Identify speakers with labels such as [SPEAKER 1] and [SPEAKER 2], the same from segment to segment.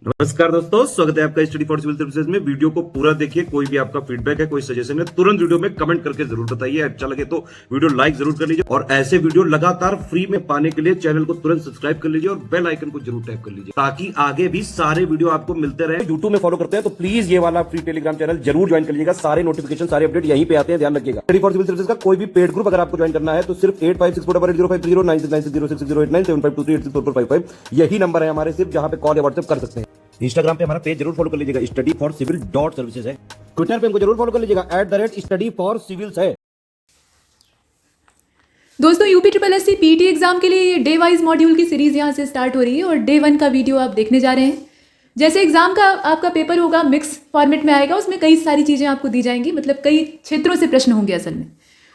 [SPEAKER 1] नमस्कार दोस्तों, स्वागत है आपका स्टडी फॉर सिविल सर्विसेज में। वीडियो को पूरा देखिए। कोई भी आपका फीडबैक है, कोई सजेशन है, तुरंत वीडियो में कमेंट करके जरूर बताइए। अच्छा लगे तो वीडियो लाइक जरूर कर लीजिए और ऐसे वीडियो लगातार फ्री में पाने के लिए चैनल को तुरंत सब्सक्राइब कर लीजिए और बेल आइकन को जरूर टैप कर लीजिए ताकि आगे भी सारे वीडियो आपको मिलते रहे। यूट्यूब में फॉलो करते हैं तो प्लीज ये वाला फ्री टेलीग्राम चैनल जरूर ज्वाइन कर लीजिएगा। सारे नोटिफिकेशन, सारे अपडेट यहीं पे आते हैं, ध्यान रखिएगा। स्टडी फॉर सिविल सर्विसेज का कोई भी पेड ग्रुप अगर आपको ज्वाइन करना है तो सिर्फ 856480560660897523864455 यही नंबर है हमारे, सिर्फ जहां पे कॉल या व्हाट्सएप कर सकते हैं। इंस्टाग्राम पे हमारा पेज जरूर फॉलो कर लीजिएगा, studyforcivil.services है। ट्विटर पे हमको जरूर फॉलो कर लीजिएगा, @studyforcivils है।
[SPEAKER 2] दोस्तों UP triple S C PT exam के लिए ये डे वाइज मॉड्यूल की सीरीज यहाँ से स्टार्ट हो रही है और डे 1 का वीडियो आप देखने जा रहे हैं। जैसे एग्जाम का आपका पेपर होगा मिक्स फॉर्मेट में आएगा, उसमें कई सारी चीज़ें आपको दी जाएंगी, मतलब कई क्षेत्रों से प्रश्न होंगे असल में।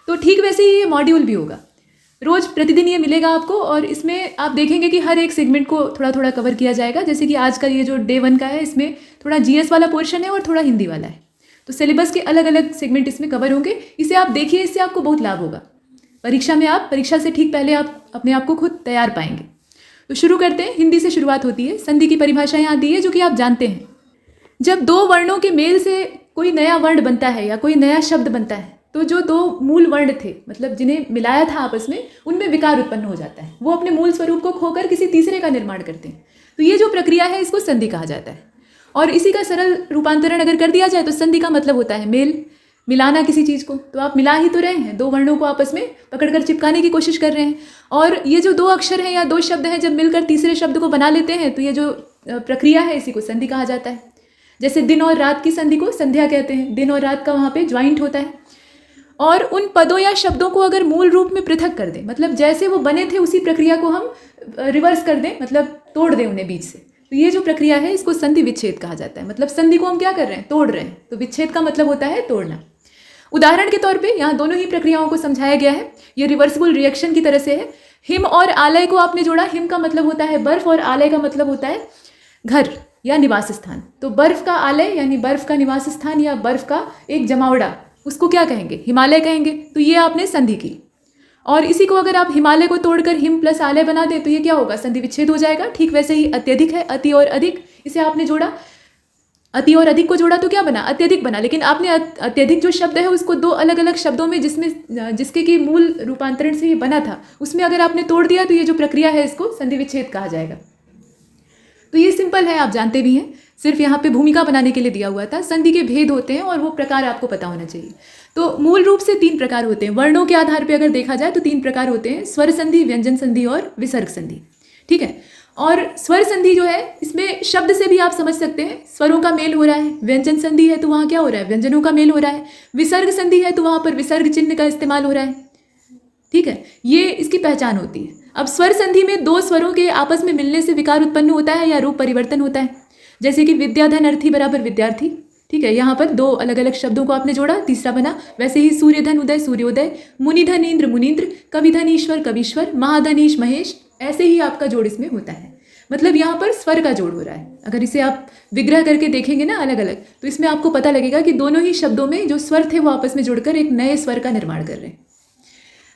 [SPEAKER 2] तो ठीक वैसे ही ये मॉड्यूल भी होगा, रोज प्रतिदिन ये मिलेगा आपको और इसमें आप देखेंगे कि हर एक सेगमेंट को थोड़ा थोड़ा कवर किया जाएगा। जैसे कि आज का ये जो डे 1 का है, इसमें थोड़ा जीएस वाला पोर्शन है और थोड़ा हिंदी वाला है, तो सिलेबस के अलग अलग सेगमेंट इसमें कवर होंगे। इसे आप देखिए, इससे आपको बहुत लाभ होगा। परीक्षा में आप परीक्षा से ठीक पहले आप अपने आप को खुद तैयार पाएंगे। तो शुरू करते हैं। हिंदी से शुरुआत होती है। संधि की परिभाषा यहाँ दी है जो कि आप जानते हैं। जब दो वर्णों के मेल से कोई नया वर्ण बनता है या कोई नया शब्द बनता है तो जो दो मूल वर्ण थे, मतलब जिन्हें मिलाया था आपस में, उनमें विकार उत्पन्न हो जाता है। वो अपने मूल स्वरूप को खोकर किसी तीसरे का निर्माण करते हैं। तो ये जो प्रक्रिया है इसको संधि कहा जाता है। और इसी का सरल रूपांतरण अगर कर दिया जाए तो संधि का मतलब होता है मेल, मिलाना किसी चीज़ को। तो आप मिला ही तो रहे हैं, दो वर्णों को आपस में पकड़कर चिपकाने की कोशिश कर रहे हैं। और ये जो दो अक्षर हैं या दो शब्द हैं जब मिलकर तीसरे शब्द को बना लेते हैं तो ये जो प्रक्रिया है इसी को संधि कहा जाता है। जैसे दिन और रात की संधि को संध्या कहते हैं। दिन और रात का वहाँ पे ज्वाइंट होता है। और उन पदों या शब्दों को अगर मूल रूप में पृथक कर दें, मतलब जैसे वो बने थे उसी प्रक्रिया को हम रिवर्स कर दें, मतलब तोड़ दें उन्हें बीच से, तो ये जो प्रक्रिया है इसको संधि विच्छेद कहा जाता है। मतलब संधि को हम क्या कर रहे हैं, तोड़ रहे हैं। तो विच्छेद का मतलब होता है तोड़ना। उदाहरण के तौर पे यहाँ दोनों ही प्रक्रियाओं को समझाया गया है। ये रिवर्सिबल रिएक्शन की तरह से है। हिम और आलय को आपने जोड़ा। हिम का मतलब होता है बर्फ और आलय का मतलब होता है घर या निवास स्थान। तो बर्फ का आलय यानी बर्फ का निवास स्थान या बर्फ का एक जमावड़ा, उसको क्या कहेंगे, हिमालय कहेंगे। तो ये आपने संधि की। और इसी को अगर आप हिमालय को तोड़कर हिम प्लस आलय बना दें तो ये क्या होगा, संधि विच्छेद हो जाएगा। ठीक वैसे ही अत्यधिक है, अति और अधिक, इसे आपने जोड़ा, अति और अधिक को जोड़ा तो क्या बना, अत्यधिक बना। लेकिन आपने अत्यधिक जो शब्द है उसको दो अलग अलग शब्दों में जिसके की मूल रूपांतरण से ये बना था उसमें अगर आपने तोड़ दिया तो ये जो प्रक्रिया है इसको संधि विच्छेद कहा जाएगा। तो ये सिंपल है, आप जानते भी हैं, सिर्फ यहाँ पे भूमिका बनाने के लिए दिया हुआ था। संधि के भेद होते हैं और वो प्रकार आपको पता होना चाहिए। तो मूल रूप से 3 प्रकार होते हैं। वर्णों के आधार पे अगर देखा जाए तो 3 प्रकार होते हैं, स्वर संधि, व्यंजन संधि और विसर्ग संधि। ठीक है। और स्वर संधि जो है इसमें शब्द से भी आप समझ सकते हैं, स्वरों का मेल हो रहा है। व्यंजन संधि है तो वहाँ क्या हो रहा है, व्यंजनों का मेल हो रहा है। विसर्ग संधि है तो वहाँ पर विसर्ग चिन्ह का इस्तेमाल हो रहा है। ठीक है, ये इसकी पहचान होती है। अब स्वर संधि में दो स्वरों के आपस में मिलने से विकार उत्पन्न होता है या रूप परिवर्तन होता है। जैसे कि विद्याधन अर्थी बराबर विद्यार्थी। ठीक है, यहाँ पर दो अलग अलग शब्दों को आपने जोड़ा, तीसरा बना। वैसे ही सूर्यधन उदय सूर्योदय, मुनिधन इंद्र मुनीन्द्र, कविधन ईश्वर कवीश्वर, महाधन ईश महेश, ऐसे ही आपका जोड़ इसमें होता है। मतलब यहाँ पर स्वर का जोड़ हो रहा है। अगर इसे आप विग्रह करके देखेंगे ना अलग अलग, तो इसमें आपको पता लगेगा कि दोनों ही शब्दों में जो स्वर थे वो आपस में जुड़कर एक नए स्वर का निर्माण कर रहे हैं।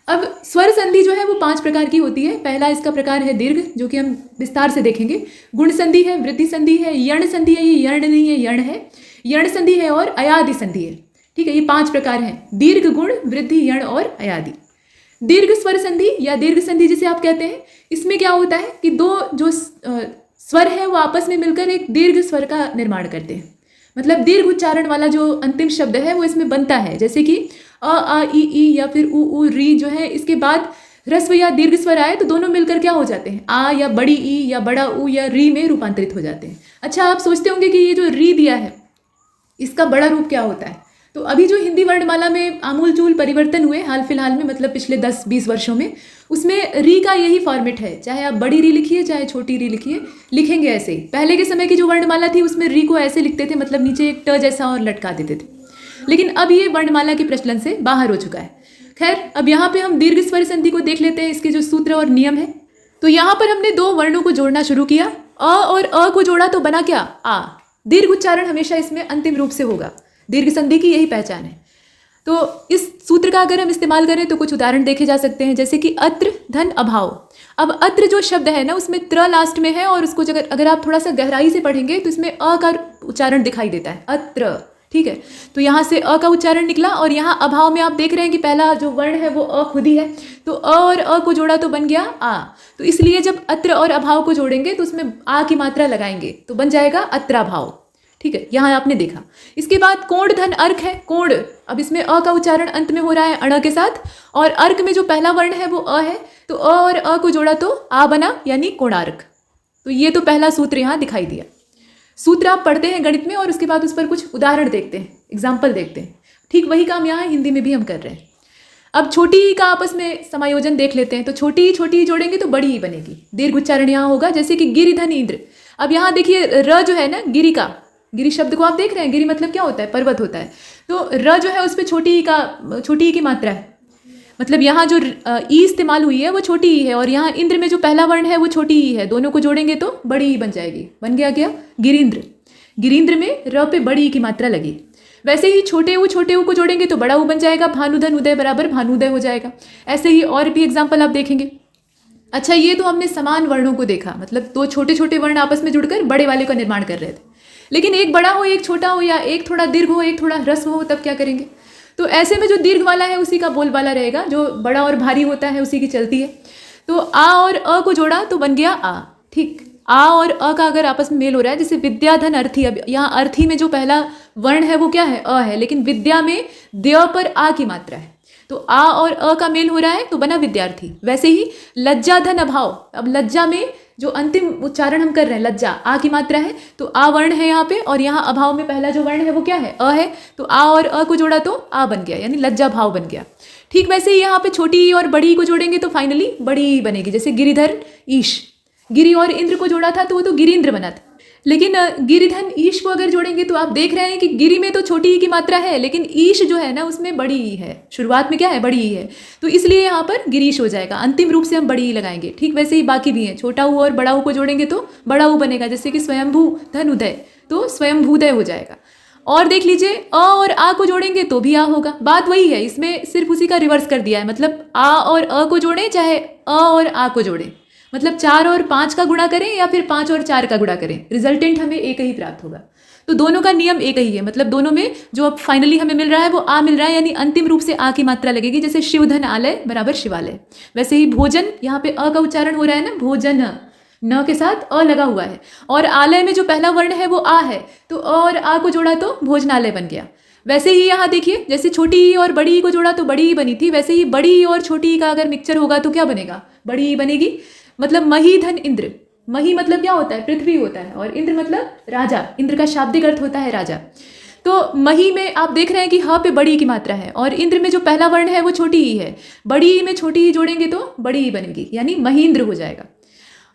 [SPEAKER 2] अब स्वर संधि जो है वो 5 प्रकार की होती है। पहला इसका प्रकार है दीर्घ, जो कि हम विस्तार से देखेंगे। गुण संधि है, वृद्धि संधि है, यण संधि है, ये यण नहीं है यण है, यण संधि है और अयादि संधि है। ठीक है, ये 5 प्रकार हैं, दीर्घ, गुण, वृद्धि, यण और अयादि। दीर्घ स्वर संधि या दीर्घ संधि जिसे आप कहते हैं, इसमें क्या होता है कि दो जो स्वर है वो आपस में मिलकर एक दीर्घ स्वर का निर्माण करते हैं। मतलब दीर्घ उच्चारण वाला जो अंतिम शब्द है वो इसमें बनता है। जैसे कि अ, आ, ई या फिर उ, री जो है, इसके बाद ह्रस्व या दीर्घ स्वर आए तो दोनों मिलकर क्या हो जाते हैं, आ या बड़ी ई या बड़ा उ या री में रूपांतरित हो जाते हैं। अच्छा, आप सोचते होंगे कि ये जो री दिया है इसका बड़ा रूप क्या होता है। तो अभी जो हिंदी वर्णमाला में आमूलचूल परिवर्तन हुए हाल फिलहाल में, मतलब पिछले 10-20 वर्षों में, उसमें री का यही फॉर्मेट है। चाहे आप बड़ी री लिखिए चाहे छोटी री लिखिए, लिखेंगे ऐसे ही। पहले के समय की जो वर्णमाला थी उसमें री को ऐसे लिखते थे, मतलब नीचे एक ट जैसा और लटका देते थे। लेकिन अब ये वर्णमाला के प्रचलन से बाहर हो चुका है। खैर, अब यहाँ पे हम दीर्घ स्वर संधि को देख लेते हैं, इसके जो सूत्र और नियम है। तो यहाँ पर हमने 2 वर्णों को जोड़ना शुरू किया। अ और अ को जोड़ा तो बना क्या, आ। दीर्घ उच्चारण हमेशा इसमें अंतिम रूप से होगा। दीर्घ संधि की यही पहचान है। तो इस सूत्र का अगर हम इस्तेमाल करें तो कुछ उदाहरण देखे जा सकते हैं, जैसे कि अत्र धन अभाव। अब अत्र जो शब्द है ना उसमें त्र लास्ट में है, और उसको अगर आप थोड़ा सा गहराई से पढ़ेंगे तो इसमें अ का उच्चारण दिखाई देता है, अत्र। ठीक है, तो यहाँ से अ का उच्चारण निकला, और यहाँ अभाव में आप देख रहे हैं कि पहला जो वर्ण है वो अ खुद ही है, तो अ और अ को जोड़ा तो बन गया आ। तो इसलिए जब अत्र और अभाव को जोड़ेंगे तो उसमें आ की मात्रा लगाएंगे तो बन जाएगा अत्राभाव। ठीक है, यहाँ आपने देखा। इसके बाद कोण धन अर्क है, कोण। अब इसमें अ का उच्चारण अंत में हो रहा है अण के साथ, और अर्क में जो पहला वर्ण है वो अ है, तो अ और अ को जोड़ा तो आ बना, यानी कोणार्क। तो ये तो पहला सूत्र यहाँ दिखाई दिया। सूत्र आप पढ़ते हैं गणित में और उसके बाद उस पर कुछ उदाहरण देखते हैं, एग्जाम्पल देखते हैं। ठीक वही काम यहाँ हिंदी में भी हम कर रहे हैं। अब छोटी ई का आपस में समायोजन देख लेते हैं। तो छोटी ई जोड़ेंगे तो बड़ी ई बनेगी, दीर्घ उच्चारण यहाँ होगा, जैसे कि गिरिधन इंद्र। अब यहाँ देखिए र जो है ना, गिरी का, गिरी शब्द को आप देख रहे हैं, गिरी मतलब क्या होता है, पर्वत होता है। तो र जो है उस पर छोटी ई की मात्रा है, मतलब यहाँ जो ई इस्तेमाल हुई है वो छोटी ई है, और यहाँ इंद्र में जो पहला वर्ण है वो छोटी ई है। दोनों को जोड़ेंगे तो बड़ी ई बन जाएगी। बन गया क्या, गिरीन्द्र। गिरीन्द्र में र पे बड़ी ई की मात्रा लगी। वैसे ही छोटे ऊ को जोड़ेंगे तो बड़ा ऊ बन जाएगा, भानुधन उदय बराबर भानुदय हो जाएगा। ऐसे ही और भी एग्जाम्पल आप देखेंगे। अच्छा, ये तो हमने समान वर्णों को देखा, मतलब दो छोटे छोटे वर्ण आपस में जुड़कर बड़े वाले का निर्माण कर रहे थे। लेकिन एक बड़ा हो एक छोटा हो, या एक थोड़ा दीर्घ हो एक थोड़ा ह्रस्व हो, तब क्या करेंगे। तो ऐसे में जो दीर्घ वाला है उसी का बोलबाला रहेगा, जो बड़ा और भारी होता है उसी की चलती है। तो आ और अ को जोड़ा तो बन गया आ। ठीक, आ और अ का अगर आपस में मेल हो रहा है, जैसे विद्याधन अर्थी। अब यहाँ अर्थी में जो पहला वर्ण है वो क्या है, अ है, लेकिन विद्या में द्य पर आ की मात्रा है, तो आ और अ का मेल हो रहा है तो बना विद्यार्थी। वैसे ही लज्जा धन अभाव। अब लज्जा में जो अंतिम उच्चारण हम कर रहे हैं, लज्जा, आ की मात्रा है, तो आ वर्ण है यहाँ पे, और यहाँ अभाव में पहला जो वर्ण है वो क्या है, अ है, तो आ और अ को जोड़ा तो आ बन गया, यानी लज्जा भाव बन गया। ठीक वैसे ही यहाँ पे छोटी ई और बड़ी ई को जोड़ेंगे तो फाइनली बड़ी ई बनेगी, जैसे गिरिधर ईश। गिरी और इंद्र को जोड़ा था तो वो तो गिरीन्द्र बना था। लेकिन गिरिधन ईश को अगर जोड़ेंगे तो आप देख रहे हैं कि गिरी में तो छोटी ई की मात्रा है, लेकिन ईश जो है ना उसमें बड़ी ई है, शुरुआत में क्या है, बड़ी ई है, तो इसलिए यहाँ पर गिरीश हो जाएगा। अंतिम रूप से हम बड़ी ई लगाएंगे। ठीक वैसे ही बाकी भी हैं, छोटा ऊ और बड़ा ऊ को जोड़ेंगे तो बड़ा ऊ बनेगा, जैसे कि स्वयंभू धन उदय, तो स्वयंभूदय हो जाएगा। और देख लीजिए, अ और आ को जोड़ेंगे तो भी आ होगा। बात वही है, इसमें सिर्फ उसी का रिवर्स कर दिया है, मतलब आ और अ को जोड़ें चाहे अ और आ को जोड़ें, मतलब 4 और 5 का गुणा करें या फिर 5 और 4 का गुणा करें, रिजल्टेंट हमें एक ही प्राप्त होगा। तो दोनों का नियम एक ही है, मतलब दोनों में जो अब फाइनली हमें मिल रहा है वो आ मिल रहा है, यानी अंतिम रूप से आ की मात्रा लगेगी, जैसे शिवधन आलय बराबर शिवालय। वैसे ही भोजन, यहाँ पे अ का उच्चारण हो रहा है ना, भोजन, न के साथ अ लगा हुआ है, और आलय में जो पहला वर्ण है वो आ है, तो अ और आ को जोड़ा तो भोजनालय बन गया। वैसे ही यहाँ देखिए, जैसे छोटी ई और बड़ी ई को जोड़ा तो बड़ी ई बनी थी, वैसे ही बड़ी ई और छोटी ई का अगर मिक्सचर होगा तो क्या बनेगा, बड़ी ई बनेगी। मतलब मही धन इंद्र। मही मतलब क्या होता है, पृथ्वी होता है, और इंद्र मतलब राजा। इंद्र का शाब्दिक अर्थ होता है राजा। तो मही में आप देख रहे हैं कि ह पे बड़ी ई की मात्रा है, और इंद्र में जो पहला वर्ण है वो छोटी ई है। बड़ी ई में छोटी ई जोड़ेंगे तो बड़ी ई बनेगी, यानी महींद्र हो जाएगा।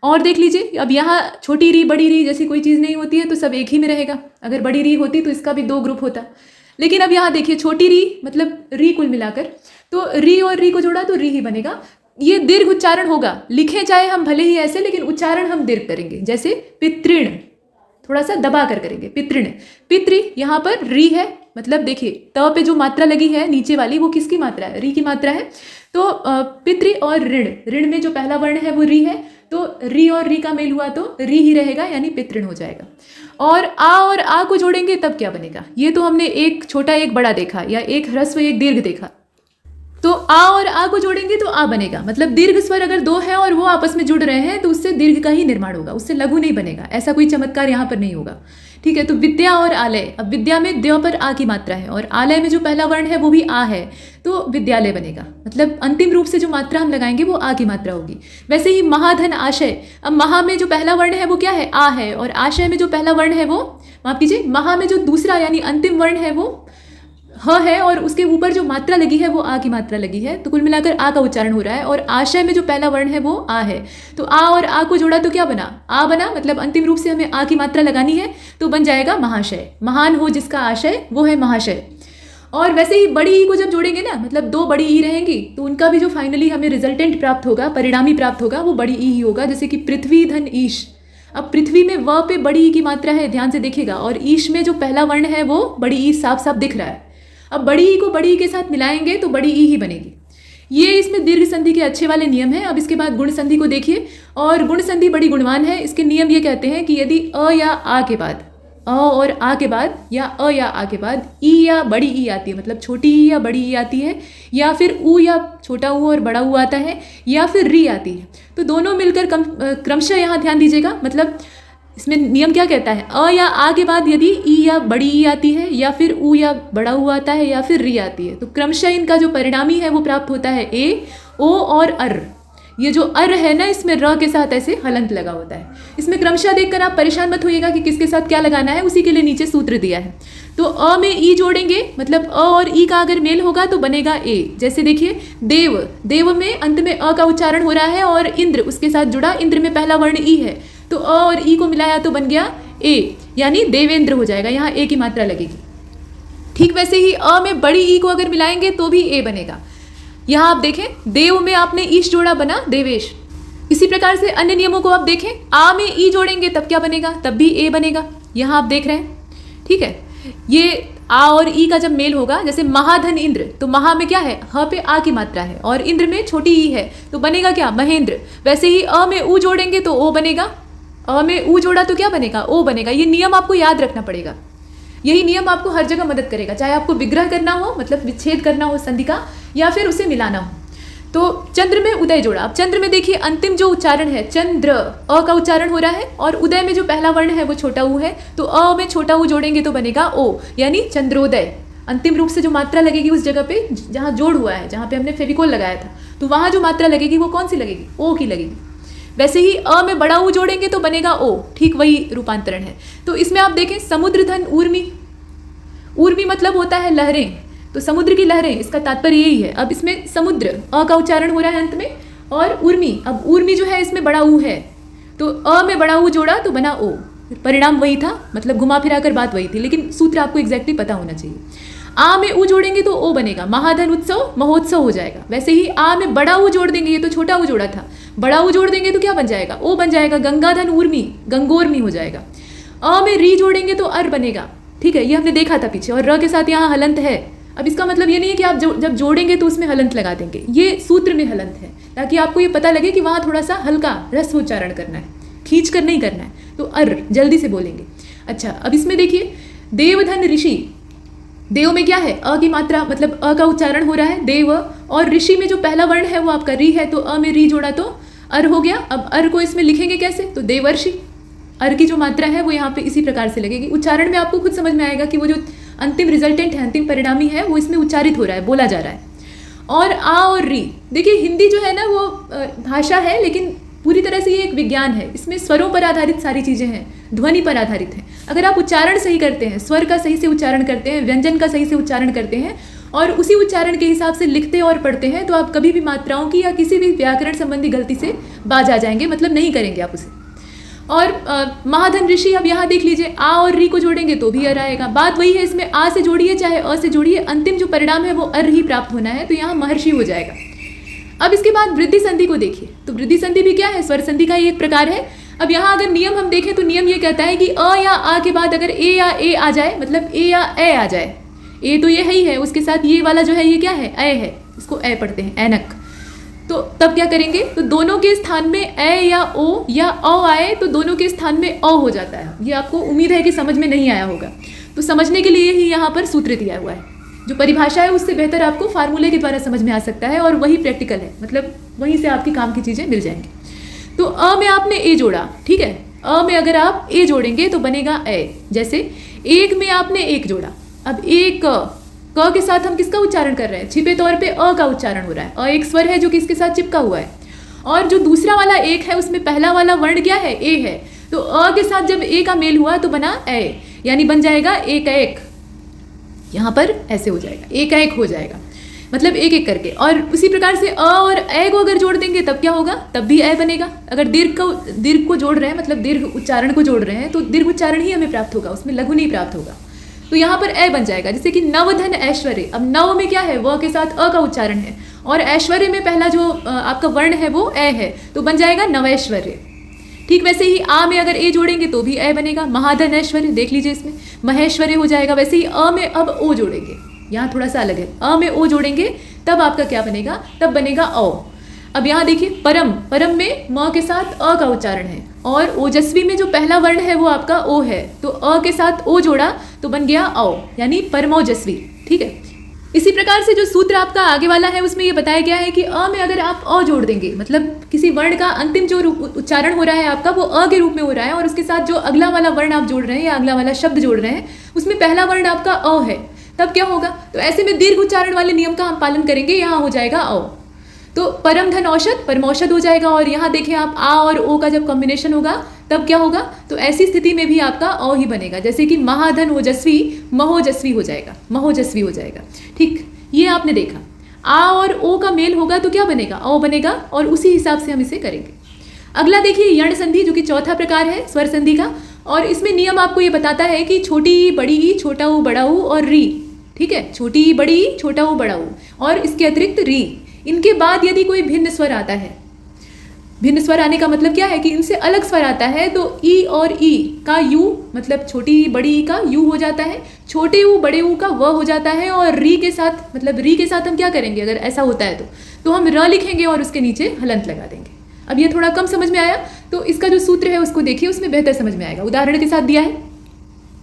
[SPEAKER 2] और देख लीजिए, अब यहाँ छोटी री बड़ी री जैसी कोई चीज़ नहीं होती है, तो सब एक ही में रहेगा। अगर बड़ी री होती तो इसका भी 2 ग्रुप होता, लेकिन अब यहाँ देखिए छोटी री मतलब री कुल मिलाकर, तो री और री को जोड़ा तो री ही बनेगा। ये दीर्घ उच्चारण होगा, लिखे चाहे हम भले ही ऐसे, लेकिन उच्चारण हम दीर्घ करेंगे, जैसे पितृण, थोड़ा सा दबा कर करेंगे, पितृण। पितृ यहाँ पर री है, मतलब देखिए त पे जो मात्रा लगी है नीचे वाली वो किसकी मात्रा है, री की मात्रा है। तो पितृ और ऋण, ऋण में जो पहला वर्ण है वो री है, तो री और री का मेल हुआ तो री ही रहेगा, यानी पितृण हो जाएगा। और आ को जोड़ेंगे तब क्या बनेगा। ये तो हमने एक छोटा एक बड़ा देखा, या एक ह्रस्व एक दीर्घ देखा। तो आ और आ को जोड़ेंगे तो आ बनेगा, मतलब दीर्घ स्वर अगर 2 हैं और वो आपस में जुड़ रहे हैं तो उससे दीर्घ का ही निर्माण होगा, उससे लघु नहीं बनेगा। ऐसा कोई चमत्कार यहाँ पर नहीं होगा। ठीक है, तो विद्या और आलय, अब विद्या में द्य पर आ की मात्रा है, और आलय में जो पहला वर्ण है वो भी आ है, तो विद्यालय बनेगा। मतलब अंतिम रूप से जो मात्रा हम लगाएंगे वो आ की मात्रा होगी। वैसे ही महाधन आशय, अब महा में जो पहला वर्ण है वो क्या है, आ है, और आशय में जो पहला वर्ण है वो, माफ कीजिए, महा में जो दूसरा यानी अंतिम वर्ण है वो ह है, और उसके ऊपर जो मात्रा लगी है वो आ की मात्रा लगी है, तो कुल मिलाकर आ का उच्चारण हो रहा है। और आशय में जो पहला वर्ण है वो आ है, तो आ और आ को जोड़ा तो क्या बना, आ बना, मतलब अंतिम रूप से हमें आ की मात्रा लगानी है, तो बन जाएगा महाशय। महान हो जिसका आशय वो है महाशय। और वैसे ही बड़ी ई को जब जोड़ेंगे ना, मतलब 2 बड़ी ई रहेंगी, तो उनका भी जो फाइनली हमें रिजल्टेंट प्राप्त होगा, परिणामी प्राप्त होगा, वो बड़ी ई ही होगा। जैसे कि पृथ्वी धन ईश। अब पृथ्वी में व पे बड़ी ई की मात्रा है, ध्यान से देखिएगा, और ईश में जो पहला वर्ण है वो बड़ी ई साफ साफ दिख रहा है। अब बड़ी ई को बड़ी ई के साथ मिलाएंगे तो बड़ी ई ही बनेगी। ये इसमें दीर्घ संधि के अच्छे वाले नियम हैं। अब इसके बाद गुण संधि को देखिए, और गुण संधि बड़ी गुणवान है। इसके नियम ये कहते हैं कि यदि अ या आ के बाद, अ और आ के बाद या अ या आ के बाद ई या बड़ी ई आती है, मतलब छोटी ई या बड़ी ई आती है, या फिर ऊ या छोटा ऊ और बड़ा ऊ आता है, या फिर री आती है, तो दोनों मिलकर क्रमशः यहाँ ध्यान दीजिएगा, मतलब इसमें नियम क्या कहता है, अ या आ के बाद यदि ई या बड़ी ई आती है, या फिर ऊ या बड़ा ऊ आता है, या फिर री आती है, तो क्रमशः इनका जो परिणामी है वो प्राप्त होता है ए, ओ और अर। ये जो अर है ना, इसमें र के साथ ऐसे हलंत लगा होता है। इसमें क्रमशः देखकर आप परेशान मत होइएगा कि किसके साथ क्या लगाना है, उसी के लिए नीचे सूत्र दिया है। तो अ में ई जोड़ेंगे, मतलब अ और ई का अगर मेल होगा तो बनेगा ए। जैसे देखिए देव, देव में अंत में अ का उच्चारण हो रहा है, और इंद्र उसके साथ जुड़ा, इंद्र में पहला वर्ण ई है, तो अ और ई को मिलाया तो बन गया ए, यानी देवेंद्र हो जाएगा, यहाँ ए की मात्रा लगेगी। ठीक वैसे ही अ में बड़ी ई को अगर मिलाएंगे तो भी ए बनेगा। यहाँ आप देखें, देव में आपने ईश जोड़ा, बना देवेश। इसी प्रकार से अन्य नियमों को आप देखें, आ में ई जोड़ेंगे तब क्या बनेगा, तब भी ए बनेगा। यहाँ आप देख रहे हैं, ठीक है। ये आ और ई का जब मेल होगा, जैसे महाधन इंद्र, तो महा में क्या है, ह पे आ की मात्रा है, और इंद्र में छोटी ई है, तो बनेगा क्या, महेंद्र। वैसे ही अ में ऊ जोड़ेंगे तो ओ बनेगा, अ में ऊ जोड़ा तो क्या बनेगा, ओ बनेगा। ये नियम आपको याद रखना पड़ेगा, यही नियम आपको हर जगह मदद करेगा, चाहे आपको विग्रह करना हो, मतलब विच्छेद करना हो संधि का, या फिर उसे मिलाना हो। तो चंद्र में उदय जोड़ा। अब चंद्र में देखिए अंतिम जो उच्चारण है चंद्र, अ का उच्चारण हो रहा है, और उदय में जो पहला वर्ण है वो छोटा ऊ है, तो अ में छोटा ऊ जोड़ेंगे तो बनेगा ओ, यानी चंद्रोदय। अंतिम रूप से जो मात्रा लगेगी उस जगह पे जहाँ जोड़ हुआ है, जहाँ पे हमने फेविकोल लगाया था, तो वहाँ जो मात्रा लगेगी वो कौन सी लगेगी, ओ की लगेगी। वैसे ही अ में बड़ा ऊ जोड़ेंगे तो बनेगा ओ, ठीक वही रूपांतरण है। तो इसमें आप देखें समुद्रधन ऊर्मी, ऊर्मी मतलब होता है लहरें, तो समुद्र की लहरें, इसका तात्पर्य यही है। अब इसमें समुद्र अ का उच्चारण हो रहा है अंत में, और उर्मी, अब उर्मी जो है इसमें बड़ा ऊ है, तो अ में बड़ा ऊ जोड़ा तो बना ओ, परिणाम वही था, मतलब घुमा फिरा कर बात वही थी, लेकिन सूत्र आपको एग्जैक्टली पता होना चाहिए। आ में ऊ जोड़ेंगे तो ओ बनेगा, महाधन उत्सव महोत्सव हो जाएगा। वैसे ही आ में बड़ा ऊ जोड़ देंगे, ये तो छोटा ऊ जोड़ा था, बड़ा ऊ जोड़ देंगे तो क्या बन जाएगा, ओ बन जाएगा, गंगाधन ऊर्मी, गंगोर्मी हो जाएगा। अ में री जोड़ेंगे तो अर बनेगा, ठीक है, ये हमने देखा था पीछे, और र के साथ यहाँ हलंत है। अब इसका मतलब ये नहीं है कि आप जब जोड़ेंगे तो उसमें हलंत लगा देंगे, ये सूत्र में हलंत है, ताकि आपको ये पता लगे कि वहाँ थोड़ा सा हल्का ह्रस्व उच्चारण करना है, खींच कर नहीं करना है, तो अर जल्दी से बोलेंगे। अच्छा, अब इसमें देखिए देवधन ऋषि, देव में क्या है, अ की मात्रा, मतलब अ का उच्चारण हो रहा है देव, और ऋषि में जो पहला वर्ण है वो आपका री है, तो अ में री जोड़ा तो अर हो गया। अब अर को इसमें लिखेंगे कैसे, तो देवर्षि, अर की जो मात्रा है वो यहाँ पे इसी प्रकार से लगेगी। उच्चारण में आपको खुद समझ में आएगा कि वो जो अंतिम रिजल्टेंट है, अंतिम परिणामी है, वो इसमें उच्चारित हो रहा है, बोला जा रहा है। और आ और री, देखिए हिंदी जो है ना वो भाषा है, लेकिन पूरी तरह से ये एक विज्ञान है, इसमें स्वरों पर आधारित सारी चीज़ें हैं, ध्वनि पर आधारित हैं। अगर आप उच्चारण सही करते हैं, स्वर का सही से उच्चारण करते हैं, व्यंजन का सही से उच्चारण करते हैं, और उसी उच्चारण के हिसाब से लिखते और पढ़ते हैं, तो आप कभी भी मात्राओं की या किसी भी व्याकरण संबंधी गलती से बाज आ जाएंगे, मतलब नहीं करेंगे आप उसे। और महाधन ऋषि, अब यहाँ देख लीजिए आ और री को जोड़ेंगे तो भी अर आएगा। बात वही है, इसमें आ से जोड़िए चाहे अ से जोड़िए, अंतिम जो परिणाम है वो अर ही प्राप्त होना है, तो यहाँ महर्षि हो जाएगा। अब इसके बाद वृद्धि संधि को देखिए, तो वृद्धि संधि भी क्या है, स्वर संधि का ही एक प्रकार है। अब यहाँ अगर नियम हम देखें तो नियम ये कहता है कि अ या आ के बाद अगर ए या ए आ जाए, मतलब ए या ए आ जाए, ए तो ये ही है, उसके साथ ये वाला जो है ये क्या है, ए है, इसको ए पढ़ते हैं, ऐनक, तो तब क्या करेंगे, तो दोनों के स्थान में ए या ओ या अ आए तो दोनों के स्थान में अ हो जाता है। ये आपको उम्मीद है कि समझ में नहीं आया होगा, तो समझने के लिए ही यहाँ पर सूत्र दिया हुआ है। जो परिभाषा है उससे बेहतर आपको फार्मूले के द्वारा समझ में आ सकता है, और वही प्रैक्टिकल है, मतलब वहीं से आपकी काम की चीज़ें मिल जाएंगी। तो अ में आपने ए जोड़ा, ठीक है, अ में अगर आप ए जोड़ेंगे तो बनेगा ए। जैसे एक में आपने एक जोड़ा, अब एक क के साथ हम किसका उच्चारण कर रहे हैं, छिपे तौर पे अ का उच्चारण हो रहा है, अ एक स्वर है जो कि इसके साथ चिपका हुआ है, और जो दूसरा वाला एक है उसमें पहला वाला वर्ण क्या है, ए है, तो अ के साथ जब ए का मेल हुआ तो बना ए, यानी बन जाएगा एक एक, यहाँ पर ऐसे हो जाएगा, एक एक हो जाएगा, मतलब एक एक करके। और उसी प्रकार से अ और ए को अगर जोड़ देंगे तब क्या होगा, तब भी ए बनेगा। अगर दीर्घ को जोड़ रहे हैं, मतलब दीर्घ उच्चारण को जोड़ रहे हैं, तो दीर्घ उच्चारण ही हमें प्राप्त होगा, उसमें लघु नहीं प्राप्त होगा, तो यहाँ पर ए बन जाएगा। जैसे कि नवधन ऐश्वर्य, अब नव में क्या है, व के साथ अ का उच्चारण है, और ऐश्वर्य में पहला जो आपका वर्ण है वो ए है, तो बन जाएगा नवैश्वर्य। ठीक वैसे ही आ में अगर ए जोड़ेंगे तो भी ए बनेगा, महाधन ऐश्वर्य, देख लीजिए इसमें महेश्वर्य हो जाएगा। वैसे ही अ में अब ओ जोड़ेंगे, यहाँ थोड़ा सा अलग है, अ में ओ जोड़ेंगे तब आपका क्या बनेगा, तब बनेगा औ। अब यहाँ देखिए परम, परम में म के साथ अ का उच्चारण है और ओजस्वी में जो पहला वर्ण है वो आपका ओ है, तो अ के साथ ओ जोड़ा तो बन गया औ, यानी परमोजस्वी। ठीक है, इसी प्रकार से जो सूत्र आपका आगे वाला है उसमें ये बताया गया है कि अ में अगर आप अ जोड़ देंगे, मतलब किसी वर्ण का अंतिम जो उच्चारण हो रहा है आपका वो अ के रूप में हो रहा है और उसके साथ जो अगला वाला वर्ण आप जोड़ रहे हैं या अगला वाला शब्द जोड़ रहे हैं उसमें पहला वर्ण आपका अ है, तब क्या होगा, तो ऐसे में दीर्घ उच्चारण वाले नियम का हम पालन करेंगे, यहाँ हो जाएगा औ। तो परम धन औषध परमौषध हो जाएगा और यहाँ देखें आप आ और ओ का जब कॉम्बिनेशन होगा तब क्या होगा, तो ऐसी स्थिति में भी आपका अ ही बनेगा, जैसे कि महाधन ओजस्वी महोजस्वी हो जाएगा, महोजस्वी हो जाएगा। ठीक, ये आपने देखा आ और ओ का मेल होगा तो क्या बनेगा, अ बनेगा और उसी हिसाब से हम इसे करेंगे। अगला देखिए यण संधि, जो कि चौथा प्रकार है स्वर संधि का, और इसमें नियम आपको ये बताता है कि छोटी ई बड़ी ई छोटा ऊ बड़ा ऊ और री। ठीक है, छोटी ई बड़ी ई छोटा ऊ बड़ा ऊ और इसके अतिरिक्त री। इनके बाद यदि कोई भिन्न स्वर आता है, भिन्न स्वर आने का मतलब क्या है कि इनसे अलग स्वर आता है, तो ई और ई का यू, मतलब छोटी ई बड़ी ई का यू हो जाता है, छोटे ऊ बड़े ऊ का व हो जाता है और री के साथ, मतलब री के साथ हम क्या करेंगे अगर ऐसा होता है तो हम र लिखेंगे और उसके नीचे हलंत लगा देंगे। अब ये थोड़ा कम समझ में आया तो इसका जो सूत्र है उसको देखिए, उसमें बेहतर समझ में आएगा। उदाहरण के साथ दिया है,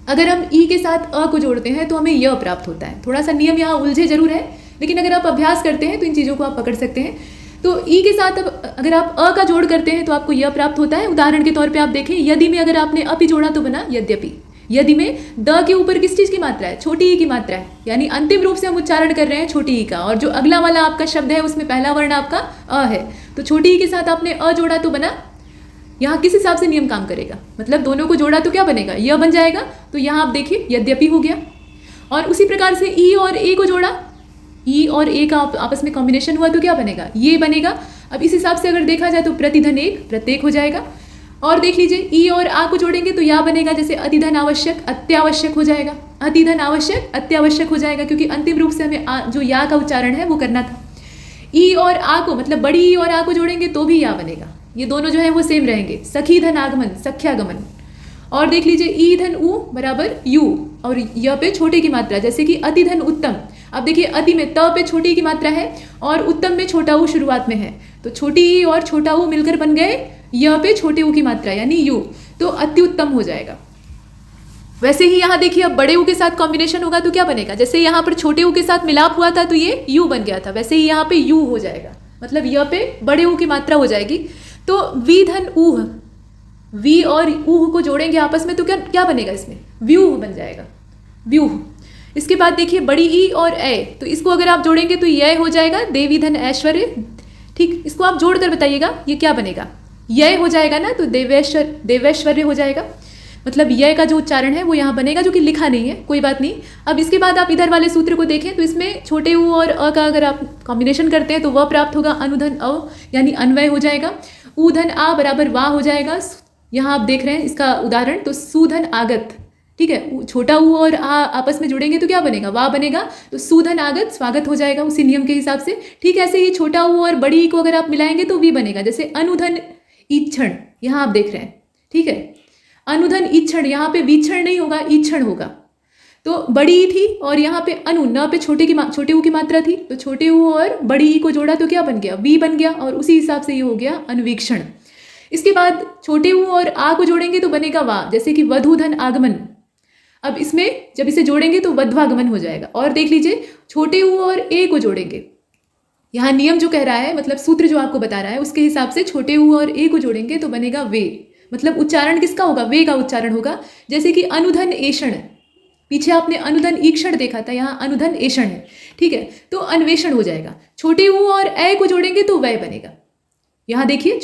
[SPEAKER 2] अगर हम ई के साथ अ को जोड़ते हैं तो हमें य प्राप्त होता है। थोड़ा सा नियम यहाँ उलझे जरूर है, लेकिन अगर आप अभ्यास करते हैं तो इन चीज़ों को आप पकड़ सकते हैं। तो ई के साथ अब अगर आप अ का जोड़ करते हैं तो आपको य प्राप्त होता है। उदाहरण के तौर पे आप देखें, यदि में अगर आपने अपि जोड़ा तो बना यद्यपि। यदि में द के ऊपर किस चीज़ की मात्रा है, छोटी ई की मात्रा है, यानी अंतिम रूप से हम उच्चारण कर रहे हैं छोटी ई का, और जो अगला वाला आपका शब्द है उसमें पहला वर्ण आपका अ है, तो छोटी ई के साथ आपने अ जोड़ा तो बना। यहाँ किस हिसाब से नियम काम करेगा, मतलब दोनों को जोड़ा तो क्या बनेगा, यह बन जाएगा। तो यहाँ आप देखिए यद्यपि हो गया। और उसी प्रकार से ई और ए को जोड़ा, ई और ए का आपस में कॉम्बिनेशन हुआ तो क्या बनेगा, ये बनेगा। अब इस हिसाब से अगर देखा जाए तो प्रतिधन एक प्रत्येक हो जाएगा। और देख लीजिए ई और आ को जोड़ेंगे तो या बनेगा, जैसे अतिधन आवश्यक अत्यावश्यक हो जाएगा, अतिधन आवश्यक अत्यावश्यक हो जाएगा, क्योंकि अंतिम रूप से हमें जो या का उच्चारण है वो करना था। ई और आ को, मतलब बड़ी ई और आ को जोड़ेंगे तो भी या बनेगा, ये दोनों जो है वो सेम रहेंगे, सखी धन आगमन सख्यागमन। और देख लीजिए ई धन उ बराबर यू और य पे छोटे की मात्रा, जैसे कि अति धन उत्तम। अब देखिए अति में त पे छोटी की मात्रा है और उत्तम में छोटा ऊ शुरुआत में है, तो छोटी ई और छोटा ऊ मिलकर बन गए य पे छोटे ऊ की मात्रा यानी यू, तो अति उत्तम हो जाएगा। वैसे ही यहाँ देखिए अब बड़े ऊ के साथ कॉम्बिनेशन होगा तो क्या बनेगा, जैसे यहाँ पर छोटे ऊ के साथ मिलाप हुआ था तो ये यू बन गया था, वैसे ही यहाँ पे यू हो जाएगा, मतलब य पे बड़े ऊ की मात्रा हो जाएगी। तो वी धन ऊह, वी और ऊह को जोड़ेंगे आपस में तो क्या क्या बनेगा, इसमें व्यूह बन जाएगा, व्यूह। इसके बाद देखिए बड़ी ई और ए, तो इसको अगर आप जोड़ेंगे तो यह हो जाएगा देवी धन ऐश्वर्य। ठीक, इसको आप जोड़कर बताइएगा ये क्या बनेगा, यह हो जाएगा ना, तो देवैश्वर्य हो जाएगा। मतलब यह का जो उच्चारण है वो यहाँ बनेगा, जो कि लिखा नहीं है, कोई बात नहीं। अब इसके बाद आप इधर वाले सूत्र को देखें तो इसमें छोटे ऊ और अ का अगर आप कॉम्बिनेशन करते हैं तो वह प्राप्त होगा अनुधन अ, यानी अन्वय हो जाएगा। ऊ धन आ बराबर वाह हो जाएगा। यहाँ आप देख रहे हैं इसका उदाहरण, तो सुधन आगत। ठीक है, छोटा ऊ और आ आपस में जुड़ेंगे तो क्या बनेगा, वाह बनेगा, तो सुधन आगत स्वागत हो जाएगा उसी नियम के हिसाब से। ठीक, ऐसे ही छोटा ऊ और बड़ी ई को अगर आप मिलाएंगे तो वी बनेगा, जैसे अनुधन ईक्षण, यहाँ आप देख रहे हैं। ठीक है, अनुधन ईक्षण, यहाँ पे वीक्षण नहीं होगा, ईक्षण होगा। तो बड़ी ई थी और यहाँ पे अनु, न पे छोटे ऊ की मात्रा थी, तो छोटे ऊ और बड़ी ई को जोड़ा तो क्या बन गया, वी बन गया, और उसी हिसाब से ये हो गया अनुवीक्षण। इसके बाद छोटे ऊ और आ को जोड़ेंगे तो बनेगा वाह, जैसे कि वधूधन आगमन। अब इसमें जब इसे जोड़ेंगे तो वध्वागमन हो जाएगा। और देख लीजिए छोटे ऊ और ए को जोड़ेंगे, यहाँ नियम जो कह रहा है, मतलब सूत्र जो आपको बता रहा है उसके हिसाब से छोटे ऊ और ए को जोड़ेंगे तो बनेगा वे, मतलब उच्चारण किसका होगा, वे का उच्चारण होगा। जैसे कि अनुधन एषण, पीछे आपने अनुधन ईक्षण देखा था, यहाँ अनुधन एषण है। ठीक है, तो अन्वेषण हो जाएगा। छोटे ऊ और ए को जोड़ेंगे तो वह बनेगा। यहाँ देखिए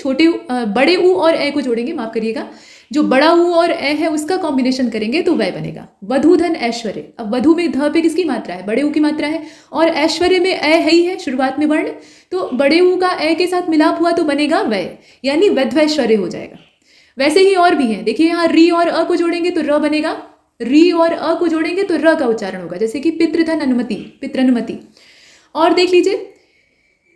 [SPEAKER 2] बड़े ऊ और ए को जोड़ेंगे, माफ करिएगा, जो बड़ा ऊ और ए है उसका कॉम्बिनेशन करेंगे तो वह बनेगा वधूधन ऐश्वर्य। अब वधु में ध पे किसकी मात्रा है, बड़े ऊ की मात्रा है, और ऐश्वर्य में ए है ही है शुरुआत में वर्ण, तो बड़े ऊ का ए के साथ मिलाप हुआ तो बनेगा वह, यानी वध्वैश्वर्य हो जाएगा। वैसे ही और भी हैं, देखिए यहाँ री और अ को जोड़ेंगे तो र बनेगा, री और अ को जोड़ेंगे तो र का उच्चारण होगा, जैसे कि पितृधन अनुमति, पितृनुमति। और देख लीजिए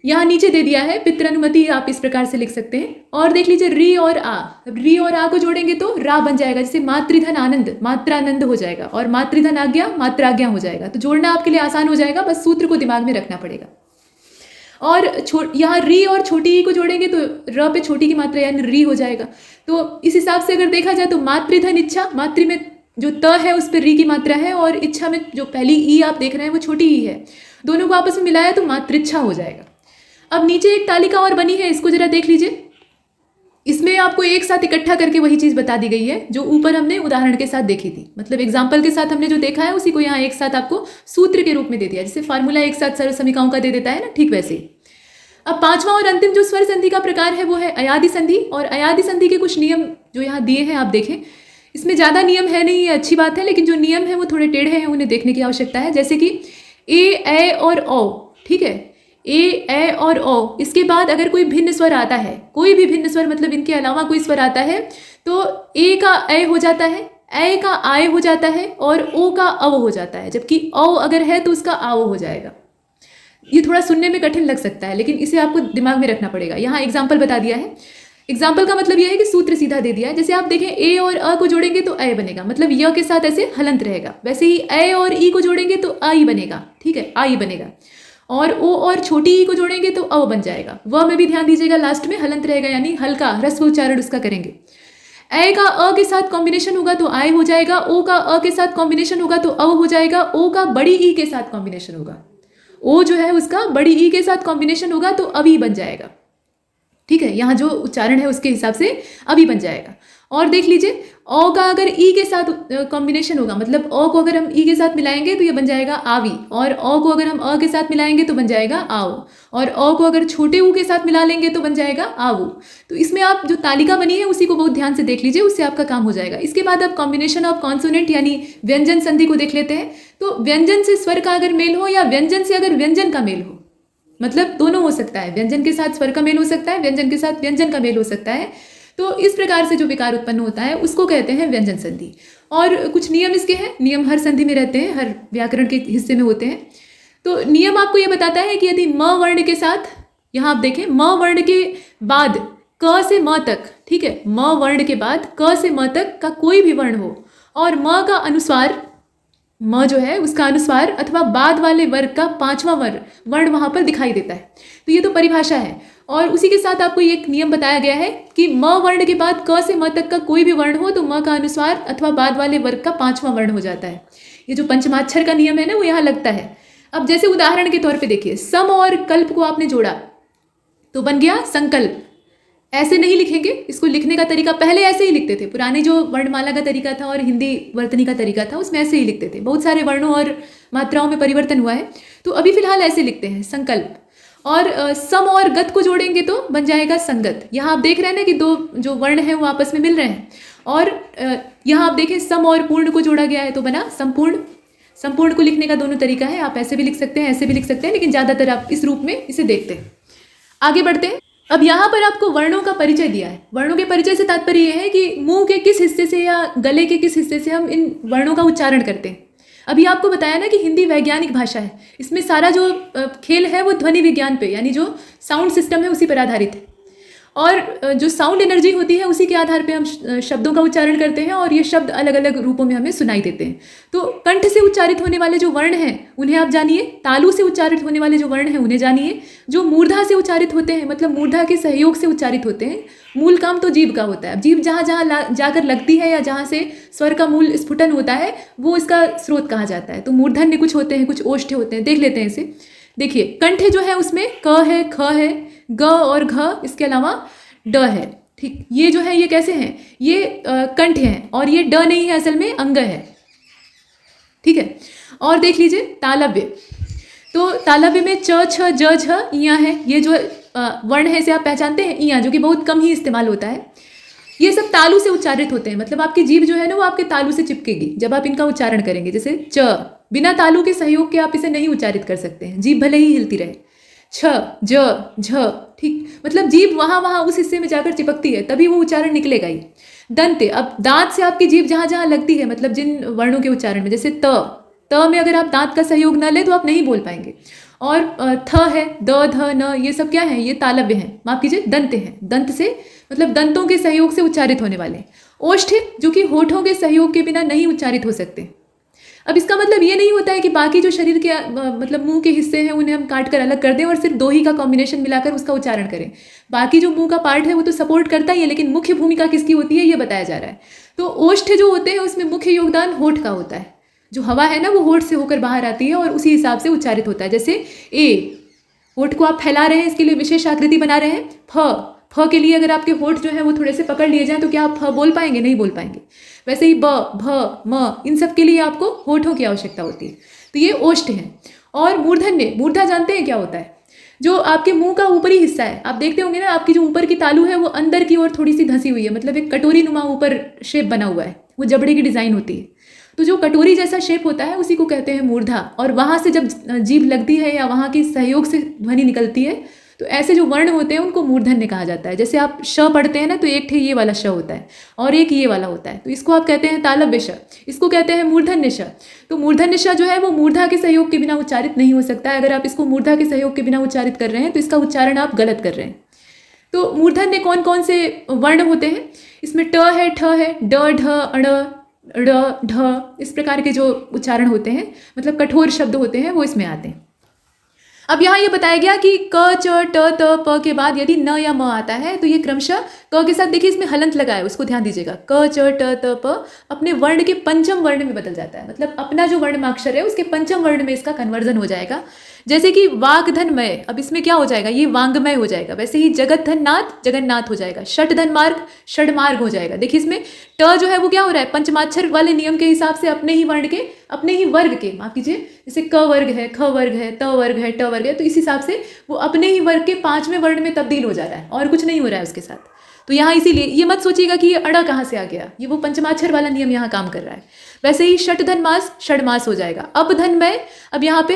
[SPEAKER 2] यहाँ नीचे दे दिया है पितृनुमति, आप इस प्रकार से लिख सकते हैं। और देख लीजिए री और आ, री और आ को जोड़ेंगे तो रा बन जाएगा, जैसे मातृधन आनंद मात्रानंद हो जाएगा, और मातृधन आज्ञा मात्राज्ञा हो जाएगा। तो जोड़ना आपके लिए आसान हो जाएगा, बस सूत्र को दिमाग में रखना पड़ेगा। और यहाँ री और छोटी ई को जोड़ेंगे तो र पे छोटी की मात्रा यानी री हो जाएगा। तो इस हिसाब से अगर देखा जाए तो मातृधन इच्छा, मातृ में जो त है उस पर री की मात्रा है, और इच्छा में जो पहली ई आप देख रहे हैं वो छोटी ई है, दोनों को आपस में मिलाया तो मातृच्छा हो जाएगा। अब नीचे एक तालिका और बनी है, इसको जरा देख लीजिए। इसमें आपको एक साथ इकट्ठा करके वही चीज़ बता दी गई है जो ऊपर हमने उदाहरण के साथ देखी थी, मतलब एग्जाम्पल के साथ हमने जो देखा है उसी को यहाँ एक साथ आपको सूत्र के रूप में दे दिया, जैसे फार्मूला एक साथ सर्व समीकाओं का दे देता है ना, ठीक वैसे ही। अब पांचवा और अंतिम जो स्वर संधि का प्रकार है वो है अयादि संधि, और अयादि संधि के कुछ नियम जो यहाँ दिए हैं आप देखें। इसमें ज़्यादा नियम है नहीं, ये अच्छी बात है, लेकिन जो नियम है वो थोड़े टेढ़े हैं, उन्हें देखने की आवश्यकता है। जैसे कि ए और ओ, ठीक है, ए और ओ, इसके बाद अगर कोई भिन्न स्वर आता है, कोई भी भिन्न स्वर मतलब इनके अलावा कोई स्वर आता है, तो ए का ए हो जाता है, ए का आय हो जाता है, और ओ का अव हो जाता है, जबकि ओ अगर है तो उसका आओ हो जाएगा। ये थोड़ा सुनने में कठिन लग सकता है, लेकिन इसे आपको दिमाग में रखना पड़ेगा। यहाँ एग्जाम्पल बता दिया है। एग्जाम्पल का मतलब यह है कि सूत्र सीधा दे दिया है। जैसे आप देखें ए और अ को जोड़ेंगे तो ए बनेगा, मतलब य के साथ ऐसे हलंत रहेगा। वैसे ही ए और ई को जोड़ेंगे तो आई बनेगा, ठीक है, आई बनेगा। और ओ और छोटी ई को जोड़ेंगे तो अव बन जाएगा। व में भी ध्यान दीजिएगा, लास्ट में हलंत रहेगा, यानी हल्का ह्रस्व उच्चारण उसका करेंगे। ए का अ के साथ कॉम्बिनेशन होगा तो आय हो जाएगा, ओ का अ के साथ कॉम्बिनेशन होगा तो अव हो जाएगा, ओ का बड़ी ई के साथ कॉम्बिनेशन होगा, ओ जो है उसका बड़ी ई के साथ कॉम्बिनेशन होगा तो अभी बन जाएगा, ठीक है। यहाँ जो उच्चारण है उसके हिसाब से अभी बन जाएगा। और देख लीजिए ओ का अगर ई के साथ कॉम्बिनेशन होगा, मतलब ओ को अगर हम ई के साथ मिलाएंगे तो ये बन जाएगा आवी, और ओ को अगर हम अ के साथ मिलाएंगे तो बन जाएगा आओ, और ओ को अगर छोटे ऊ के साथ मिला लेंगे तो बन जाएगा आवू। तो इसमें आप जो तालिका बनी है उसी को बहुत ध्यान से देख लीजिए, उससे आपका काम हो जाएगा। इसके बाद आप कॉम्बिनेशन ऑफ कॉन्सोनेंट यानी व्यंजन संधि को देख लेते हैं। तो व्यंजन से स्वर का अगर मेल हो या व्यंजन से अगर व्यंजन का मेल हो, मतलब दोनों हो सकता है, व्यंजन के साथ स्वर का मेल हो सकता है, व्यंजन के साथ व्यंजन का मेल हो सकता है, तो इस प्रकार से जो विकार उत्पन्न होता है उसको कहते हैं व्यंजन संधि। और कुछ नियम इसके हैं, नियम हर संधि में रहते हैं, हर व्याकरण के हिस्से में होते हैं। तो नियम आपको ये बताता है कि यदि म वर्ण के साथ, यहाँ आप देखें म वर्ण के बाद क से म तक, ठीक है, म वर्ण के बाद क से म तक का कोई भी वर्ण हो, और म का अनुस्वार, म जो है उसका अनुस्वार अथवा बाद वाले वर्ग का पांचवा वर्ण वहां पर दिखाई देता है। तो ये तो परिभाषा है। और उसी के साथ आपको एक नियम बताया गया है कि म वर्ण के बाद क से म तक का कोई भी वर्ण हो तो म का अनुस्वार अथवा बाद वाले वर्ग का पांचवा वर्ण हो जाता है। ये जो पंचमाक्षर का नियम है ना वो यहाँ लगता है। अब जैसे उदाहरण के तौर पे देखिए, सम और कल्प को आपने जोड़ा तो बन गया संकल्प। ऐसे नहीं लिखेंगे, इसको लिखने का तरीका पहले ऐसे ही लिखते थे, पुरानी जो वर्णमाला का तरीका था और हिंदी वर्तनी का तरीका था उसमें ऐसे ही लिखते थे। बहुत सारे वर्णों और मात्राओं में परिवर्तन हुआ है, तो अभी फिलहाल ऐसे लिखते हैं संकल्प। और सम और गत को जोड़ेंगे तो बन जाएगा संगत। यहाँ आप देख रहे हैं ना कि दो जो वर्ण हैं वो आपस में मिल रहे हैं। और यहाँ आप देखें सम और पूर्ण को जोड़ा गया है तो बना संपूर्ण। संपूर्ण को लिखने का दोनों तरीका है, आप ऐसे भी लिख सकते हैं, ऐसे भी लिख सकते हैं, लेकिन ज़्यादातर आप इस रूप में इसे देखते हैं। आगे बढ़ते हैं। अब यहाँ पर आपको वर्णों का परिचय दिया है। वर्णों के परिचय से तात्पर्य यह है कि मुंह के किस हिस्से से या गले के किस हिस्से से हम इन वर्णों का उच्चारण करते हैं। अभी आपको बताया ना कि हिंदी वैज्ञानिक भाषा है, इसमें सारा जो खेल है वो ध्वनि विज्ञान पे यानी जो साउंड सिस्टम है उसी पर आधारित है। और जो साउंड एनर्जी होती है उसी के आधार पे हम शब्दों का उच्चारण करते हैं और ये शब्द अलग अलग रूपों में हमें सुनाई देते हैं। तो कंठ से उच्चारित होने वाले जो वर्ण हैं उन्हें आप जानिए, तालु से उच्चारित होने वाले जो वर्ण हैं उन्हें जानिए, जो मूर्धा से उच्चारित होते हैं मतलब मूर्धा के सहयोग से उच्चारित होते हैं। मूल काम तो जीभ का होता है, जीभ जहाँ जहाँ जाकर लगती है या जहाँ से स्वर का मूल स्फुटन होता है वो इसका स्रोत कहा जाता है। तो मूर्धन्य कुछ होते हैं, कुछ ओष्ठ्य होते हैं, देख लेते हैं इसे। देखिए कंठ जो है उसमें क है, ख है, ग और घ, इसके अलावा ड है। ठीक, ये जो है ये कैसे हैं, ये कंठ हैं और ये ड नहीं है, असल में अंग है। ठीक है, और देख लीजिए तालव्य। तो तालव्य में च छ ज झ इया है, ये जो वर्ण है इसे आप पहचानते हैं, इया, जो कि बहुत कम ही इस्तेमाल होता है। ये सब तालु से उच्चारित होते हैं, मतलब आपकी जीभ जो है ना वो आपके तालु से चिपकेगी जब आप इनका उच्चारण करेंगे। जैसे च, बिना तालु के सहयोग के आप इसे नहीं उच्चारित कर सकते हैं, जीभ भले ही हिलती रहे। छ, ज, झ, ठीक, मतलब जीभ वहाँ उस हिस्से में जाकर चिपकती है, तभी वो उच्चारण निकलेगा ही। दंत्य, अब दांत से आपकी जीभ जहाँ जहाँ लगती है, मतलब जिन वर्णों के उच्चारण में, जैसे त में अगर आप दांत का सहयोग न ले तो आप नहीं बोल पाएंगे। और थ है, द, ध, न, ये सब क्या है? ये तालव्य हैं, माफ कीजिए दंत हैं। दंत से मतलब दंतों के सहयोग से उच्चारित होने वाले। ओष्ठ जो कि होठों के सहयोग के बिना नहीं उच्चारित हो सकते। अब इसका मतलब ये नहीं होता है कि बाकी जो शरीर के मतलब मुंह के हिस्से हैं उन्हें हम काट कर अलग कर दें और सिर्फ दो ही का कॉम्बिनेशन मिलाकर उसका उच्चारण करें। बाकी जो मुंह का पार्ट है वो तो सपोर्ट करता ही है, लेकिन मुख्य भूमिका किसकी होती है ये बताया जा रहा है। तो ओष्ठ जो होते हैं उसमें मुख्य योगदान होठ का होता है। जो हवा है ना वो होठ से होकर बाहर आती है और उसी हिसाब से उच्चारित होता है। जैसे ए, होठ को आप फैला रहे हैं, इसके लिए विशेष आकृति बना रहे हैं। फ के लिए अगर आपके होठ जो है वो थोड़े से पकड़ लिए जाएं तो क्या आप फ बोल पाएंगे? नहीं बोल पाएंगे। वैसे ही ब, भ, म, इन सब के लिए आपको होठों की आवश्यकता होती है। तो ये ओष्ठ है। और मूर्धन्य, मूर्धा जानते हैं क्या होता है? जो आपके मुंह का ऊपरी हिस्सा है, आप देखते होंगे ना आपकी जो ऊपर की तालू है वो अंदर की ओर थोड़ी सी धंसी हुई है, मतलब एक कटोरी नुमा ऊपर शेप बना हुआ है, वो जबड़े की डिजाइन होती है। तो जो कटोरी जैसा शेप होता है उसी को कहते हैं मूर्धा। और वहाँ से जब जीभ लगती है या वहाँ के सहयोग से ध्वनि निकलती है तो ऐसे जो वर्ण होते हैं उनको मूर्धन्य कहा जाता है। जैसे आप श पढ़ते हैं ना तो एक ठे ये वाला श होता है और एक ये वाला होता है, तो इसको आप कहते हैं तालव्य श, इसको कहते हैं मूर्धन्य श। तो मूर्धन्य श जो है वो मूर्धा के सहयोग के बिना उच्चारित नहीं हो सकता है। अगर आप इसको मूर्धा के सहयोग के बिना उच्चारित कर रहे हैं तो इसका उच्चारण आप गलत कर रहे हैं। तो मूर्धन्य कौन कौन से वर्ण होते हैं? इसमें ट है, ठ है, ड, ढ, अण, ड़, ढ, इस प्रकार के जो उच्चारण होते हैं, मतलब कठोर शब्द होते हैं, वो इसमें आते हैं। अब यहाँ ये बताया गया कि क, च, ट, त, प के बाद यदि न या म आता है तो ये क्रमशः क के साथ, देखिए इसमें हलंत लगा है, उसको ध्यान दीजिएगा। क, च, ट, त, प अपने वर्ण के पंचम वर्ण में बदल जाता है, मतलब अपना जो वर्णमाक्षर है उसके पंचम वर्ण में इसका कन्वर्जन हो जाएगा। जैसे कि वाग्धनमय, अब इसमें क्या हो जाएगा? ये वांगमय हो जाएगा। वैसे ही जगतधननाथ जगन्नाथ हो जाएगा। षटधनमार्ग षडमार्ग हो जाएगा। देखिए इसमें ट जो है वो क्या हो रहा है? पंचमाक्षर वाले नियम के हिसाब से अपने ही वर्ण के, अपने ही वर्ग के, माफ कीजिए, जैसे क वर्ग है, ख वर्ग है, त वर्ग है, ट वर्ग है, तो इस हिसाब से वो अपने ही वर्ग के पांचवें वर्ण में तब्दील हो जा रहा है और कुछ नहीं हो रहा है उसके साथ। तो यहाँ इसीलिए ये मत सोचिएगा कि ये अड़ा कहाँ से आ गया, ये वो पंचमाक्षर वाला नियम यहाँ काम कर रहा है। वैसे ही षटधनमास षडमास हो जाएगा। अपधनमय, अब यहाँ पे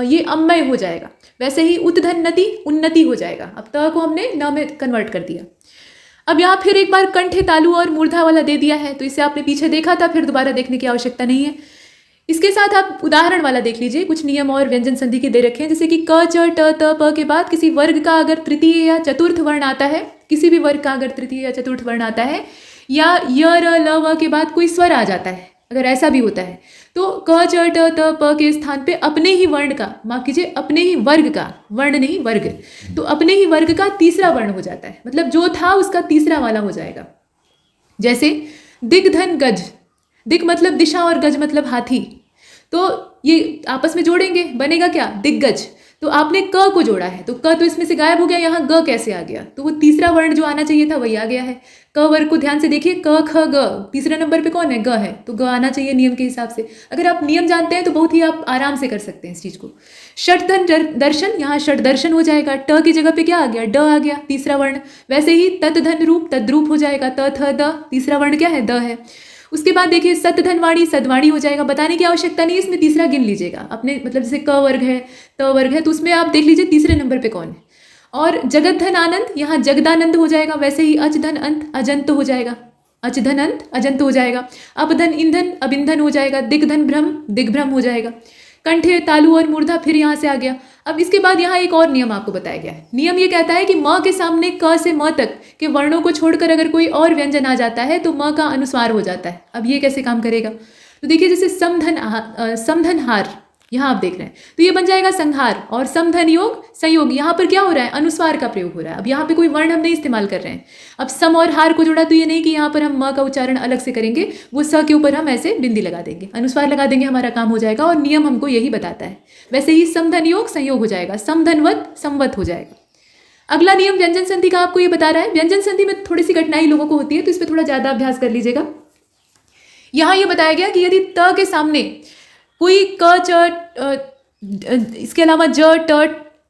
[SPEAKER 2] ये अममय हो जाएगा। वैसे ही उत्धन्नति उन्नति हो जाएगा। अब त को हमने न में कन्वर्ट कर दिया। अब यहाँ फिर एक बार कंठे तालु और मूर्धा वाला दे दिया है, तो इसे आपने पीछे देखा था, फिर दोबारा देखने की आवश्यकता नहीं है। इसके साथ आप उदाहरण वाला देख लीजिए। कुछ नियम और व्यंजन संधि के दे रखे हैं, जैसे कि क, च, ट, त, प के बाद किसी वर्ग का अगर तृतीय या चतुर्थ वर्ण आता है, किसी भी वर्ग का अगर तृतीय या चतुर्थ वर्ण आता है, या य, र, ल, व के बाद कोई स्वर आ जाता है, अगर ऐसा भी होता है तो क, च, ट, त, प के स्थान पे अपने ही वर्ण का, माफ कीजिए अपने ही वर्ग का, वर्ण नहीं वर्ग, तो अपने ही वर्ग का तीसरा वर्ण हो जाता है, मतलब जो था उसका तीसरा वाला हो जाएगा। जैसे दिग्धन गज, दिग मतलब दिशा और गज मतलब हाथी, तो ये आपस में जोड़ेंगे बनेगा क्या? दिग्गज। तो आपने क को जोड़ा है तो क तो इसमें से गायब हो गया, यहाँ ग कैसे आ गया? तो वो तीसरा वर्ण जो आना चाहिए था वही आ गया है। क वर्ग को ध्यान से देखिए, क, ख, ग, तीसरे नंबर पे कौन है? ग है, तो ग आना चाहिए नियम के हिसाब से। अगर आप नियम जानते हैं तो बहुत ही आप आराम से कर सकते हैं इस चीज को। षटधन दर्शन, यहाँ षट दर्शन हो जाएगा। ट की जगह पे क्या आ गया? ड आ गया, तीसरा वर्ण। वैसे ही ततधन रूप तद्रूप हो जाएगा। त, थ, द, तीसरा वर्ण क्या है? द है। उसके बाद देखिए सतधनवाणी सदवाणी हो जाएगा। बताने की आवश्यकता नहीं, इसमें तीसरा गिन लीजिएगा अपने, मतलब जैसे क वर्ग है, त वर्ग है, तो उसमें आप देख लीजिए तीसरे नंबर पे कौन है। और जगत धन आनंद, यहाँ जगदानंद हो जाएगा। वैसे ही अच धन अंत अजंत हो जाएगा, अच धन अंत अजंत हो जाएगा। अपधन ईंधन अबिंधन हो जाएगा। दिग्धन भ्रम दिग्भ्रम हो जाएगा। कंठे तालु और मूर्धा फिर यहाँ से आ गया। अब इसके बाद यहाँ एक और नियम आपको बताया गया है। नियम ये कहता है कि म के सामने क से म तक के वर्णों को छोड़कर अगर कोई और व्यंजन आ जाता है तो म का अनुस्वार हो जाता है। अब ये कैसे काम करेगा? तो देखिए जैसे समधनहार, यहाँ आप देख रहे हैं, तो ये बन जाएगा संहार। और समधन योग संयोग, यहाँ पर क्या हो रहा है? अनुस्वार का प्रयोग हो रहा है। अब यहाँ पे कोई वर्ण हम नहीं इस्तेमाल कर रहे हैं। अब सम और हार को जोड़ा तो ये नहीं कि यहाँ पर हम म का उच्चारण अलग से करेंगे, वो स के ऊपर हम ऐसे बिंदी लगा देंगे, अनुस्वार लगा देंगे, हमारा काम हो जाएगा। और नियम हमको यही बताता है। वैसे ही समधन योग संयोग हो जाएगा, समधनवत संवत हो जाएगा। अगला नियम व्यंजन संधि का आपको ये बता रहा है। व्यंजन संधि में थोड़ी सी कठिनाई लोगों को होती है, तो इस पर थोड़ा ज्यादा अभ्यास कर लीजिएगा। यहाँ ये बताया गया कि यदि त के सामने कोई क, च, इसके अलावा ज, ट,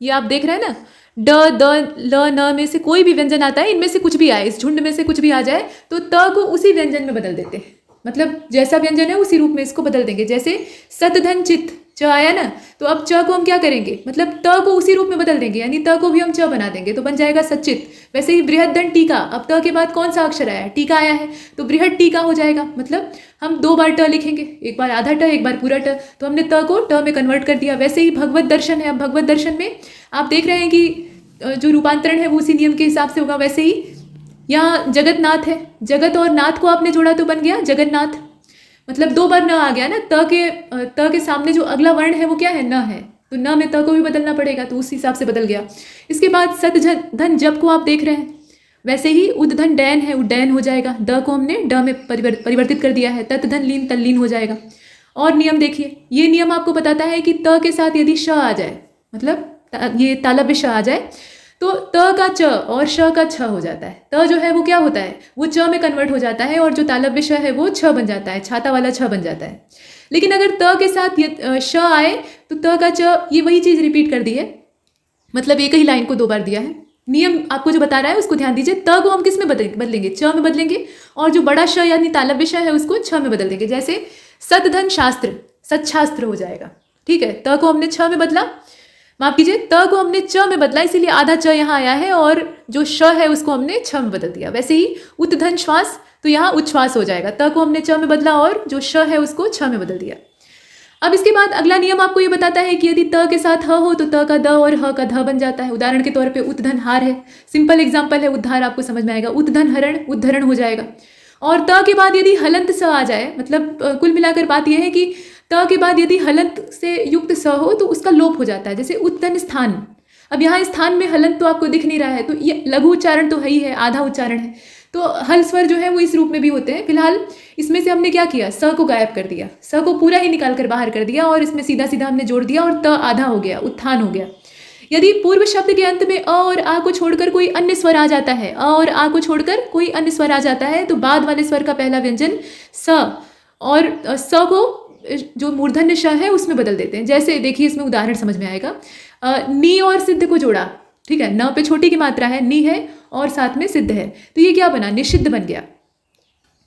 [SPEAKER 2] ये आप देख रहे हैं ना, ड, द, ल, न में से कोई भी व्यंजन आता है, इनमें से कुछ भी आए, इस झुंड में से कुछ भी आ जाए, तो त को उसी व्यंजन में बदल देते हैं। मतलब जैसा व्यंजन है उसी रूप में इसको बदल देंगे। जैसे सतधन चित, च आया ना, तो अब च को हम क्या करेंगे, मतलब त को उसी रूप में बदल देंगे, यानी त को भी हम च बना देंगे, तो बन जाएगा सचित। वैसे ही बृहद धन टीका, अब त के बाद कौन सा अक्षर आया है, टीका आया है, तो बृहद टीका हो जाएगा। मतलब हम 2 बार ट लिखेंगे, एक बार आधा ट, एक बार पूरा ट, तो हमने त को ट में कन्वर्ट कर दिया। वैसे ही भगवत दर्शन है, अब भगवत दर्शन में आप देख रहे हैं कि जो रूपांतरण है वो उसी नियम के हिसाब से होगा। वैसे ही यहाँ जगतनाथ है, जगत और नाथ को आपने जोड़ा तो बन गया जगन्नाथ। मतलब 2 बार न आ गया ना, त के सामने जो अगला वर्ण है वो क्या है, न है, तो न में त को भी बदलना पड़ेगा, तो उस हिसाब से बदल गया। इसके बाद सत धन जब को आप देख रहे हैं, वैसे ही उद्धन डैन है, उड्डयन हो जाएगा, ड को हमने ड में परिवर्तित कर दिया है, तत धन लीन तल्लीन हो जाएगा। और नियम देखिए, ये नियम आपको बताता है कि त के साथ यदि श आ जाए, मतलब ये तालव्य श आ जाए, तो त का च और श का छ हो जाता है। त जो है वो क्या होता है, वो च में कन्वर्ट हो जाता है, और जो तालव्य श है वो छ बन जाता है, छाता वाला छ बन जाता है। लेकिन अगर त के साथ ये श आए तो त का च, ये वही चीज़ रिपीट कर दी है, मतलब एक ही लाइन को 2 बार दिया है। नियम आपको जो बता रहा है उसको ध्यान दीजिए। त को हम किस में बदलेंगे, च में बदलेंगे, और जो बड़ा श यानी तालव्य श है उसको छ में बदल देंगे। जैसे सतधन शास्त्र, सच्छास्त्र हो जाएगा, ठीक है। त को हमने छ में बदला, माफ कीजिए, त को हमने च में बदला, इसीलिए आधा च यहाँ आया है, और जो श है उसको हमने छ में बदल दिया। वैसे ही उत्धन श्वास, तो यहाँ उच्छ्वास हो जाएगा, त को हमने च में बदला और जो श है उसको छ में बदल दिया। अब इसके बाद अगला नियम आपको ये बताता है कि यदि त के साथ ह हो तो त का द और ह का ध बन जाता है। उदाहरण के तौर पे उद्धन हार है, सिंपल एग्जाम्पल है, उद्धार आपको समझ में आएगा, उद्धन हरण उद्धरण हो जाएगा। और त के बाद यदि हलंत स आ जाए, मतलब कुल मिलाकर बात यह है कि त के बाद यदि हलंत से युक्त स हो तो उसका लोप हो जाता है। जैसे उत्तन स्थान, अब यहाँ स्थान में हलंत तो आपको दिख नहीं रहा है, तो ये लघु उच्चारण तो है ही है, आधा उच्चारण है, तो हल स्वर जो है वो इस रूप में भी होते हैं। फिलहाल इसमें से हमने क्या किया, स को गायब कर दिया, स को पूरा ही निकाल कर बाहर कर दिया, और इसमें सीधा सीधा हमने जोड़ दिया, और त आधा हो गया, उत्थान हो गया। यदि पूर्व शब्द के अंत में अ और आ को छोड़कर कोई अन्य स्वर आ जाता है, अ और आ को छोड़कर कोई अन्य स्वर आ जाता है, तो बाद वाले स्वर का पहला व्यंजन स, और स को जो मूर्धन्य श है उसमें बदल देते हैं। जैसे देखिए इसमें उदाहरण समझ में आएगा, नी और सिद्ध को जोड़ा, ठीक है, न पे छोटी की मात्रा है, नी है और साथ में सिद्ध है, तो ये क्या बना, निषिद्ध बन गया।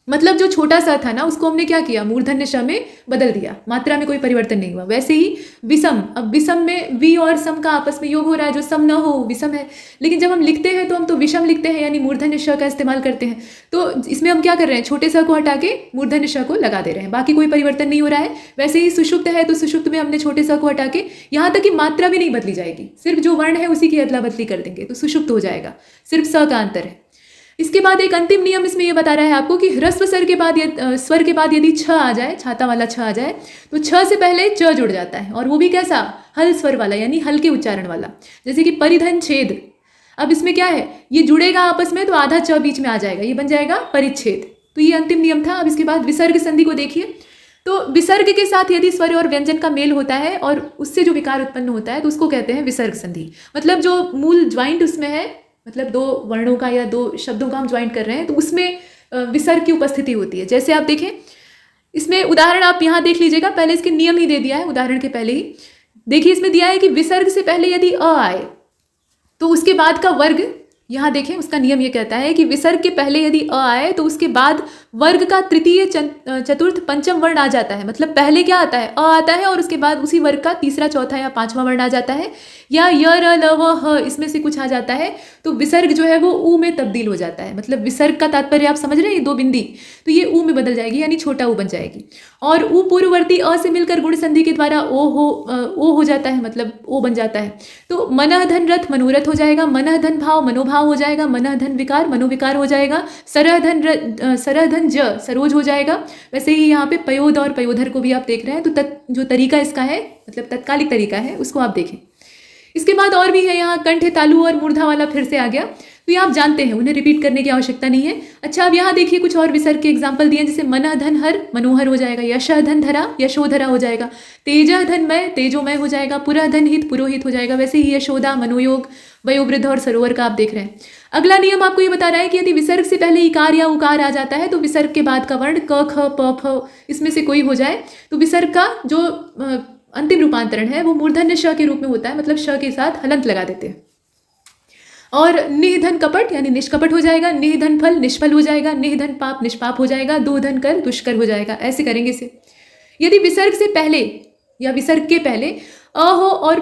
[SPEAKER 2] मतलब जो छोटा सा था ना उसको हमने क्या किया, मूर्धन्य श में बदल दिया, मात्रा में कोई परिवर्तन नहीं हुआ। वैसे ही विषम, अब विषम में वी और सम का आपस में योग हो रहा है, जो सम न हो विषम है, लेकिन जब हम लिखते हैं तो हम तो विषम लिखते हैं, यानी मूर्धन्य श का इस्तेमाल करते हैं। तो इसमें हम क्या कर रहे हैं, छोटे स को हटा के मूर्धन्य श को लगा दे रहे हैं, बाकी कोई परिवर्तन नहीं हो रहा है। वैसे ही सुषुप्त है तो सुषुप्त में हमने छोटे स को हटा के, यहाँ तक कि मात्रा भी नहीं बदली जाएगी, सिर्फ जो वर्ण है उसी की अदला बदली कर देंगे, तो सुषुप्त हो जाएगा, सिर्फ स का अंतर है। इसके बाद एक अंतिम नियम इसमें यह बता रहा है आपको कि ह्रस्व स्वर के बाद यदि छ आ जाए, छाता वाला छ आ जाए, तो छ से पहले च जुड़ जाता है, और वो भी कैसा, हल स्वर वाला, यानी हल्के उच्चारण वाला। जैसे कि परिधन छेद, अब इसमें क्या है, ये जुड़ेगा आपस में तो आधा च बीच में आ जाएगा, ये बन जाएगा परिच्छेद। तो ये अंतिम नियम था। अब इसके बाद विसर्ग संधि को देखिए, तो विसर्ग के साथ यदि स्वर और व्यंजन का मेल होता है और उससे जो विकार उत्पन्न होता है तो उसको कहते हैं विसर्ग संधि। मतलब जो मूल ज्वाइंट उसमें है, मतलब 2 वर्णों का या 2 शब्दों का हम ज्वाइंट कर रहे हैं, तो उसमें विसर्ग की उपस्थिति होती है। जैसे आप देखें, इसमें उदाहरण आप यहाँ देख लीजिएगा, पहले इसके नियम ही दे दिया है उदाहरण के पहले ही। देखिए इसमें दिया है कि विसर्ग से पहले यदि अ आए तो उसके बाद का वर्ग, यहाँ देखें उसका नियम ये कहता है कि विसर्ग के पहले यदि अ आए तो उसके बाद वर्ग का तृतीय चतुर्थ पंचम वर्ण आ जाता है। मतलब पहले क्या आता है, अ आता है, और उसके बाद उसी वर्ग का तीसरा चौथा या पांचवा वर्ण आ जाता है, या य र ल व ह इसमें से कुछ आ जाता है, तो विसर्ग जो है वो ऊ में तब्दील हो जाता है। मतलब विसर्ग का तात्पर्य आप समझ रहे हैं, 2 बिंदी, तो ये ऊ में बदल जाएगी, यानी छोटा ऊ बन जाएगी। और ऊ पूर्ववर्ती अ से मिलकर गुण संधि के द्वारा ओ हो जाता है, मतलब ओ बन जाता है। तो मनः धन रथ मनोरथ हो जाएगा, मनः धन भाव मनोभाव हो जाएगा, मनः धन विकार मनोविकार हो जाएगा, सरह धन ज सरोज हो जाएगा। वैसे ही यहाँ पे पयोध और पयोधर को भी आप देख रहे हैं, तो जो तरीका इसका है, मतलब तत्कालिक तरीका है, उसको आप देखें। इसके बाद और भी है, यहाँ कंठ तालु और मूर्धा वाला फिर से आ गया, तो ये आप जानते हैं, उन्हें रिपीट करने की आवश्यकता नहीं है। अच्छा, अब यहाँ देखिए कुछ और विसर्ग के एग्जाम्पल दिए, जैसे मनः धन हर मनोहर हो जाएगा, यशः धन धरा यशोधरा हो जाएगा, तेजः धन मय तेजोमय हो जाएगा, पुरः धन हित पुरोहित हो जाएगा। वैसे ही यशोदा मनोयोग वयोवृद्ध और सरोवर का आप देख रहे हैं। अगला नियम आपको ये बता रहा है कि यदि विसर्ग से पहले इकार या उकार आ जाता है तो विसर्ग के बाद का वर्ण क ख प फ इसमें से कोई हो जाए तो विसर्ग का जो अंतिम रूपांतरण है वो मूर्धन्य श के रूप में होता है, मतलब श के साथ हलंत लगा देते हैं। और निधन कपट यानी निष्कपट हो जाएगा, निधन फल निष्फल हो जाएगा, निधन पाप निष्पाप हो जाएगा, दुधन कर दुष्कर हो जाएगा। ऐसे करेंगे इसे। यदि विसर्ग से पहले या विसर्ग के पहले अ हो और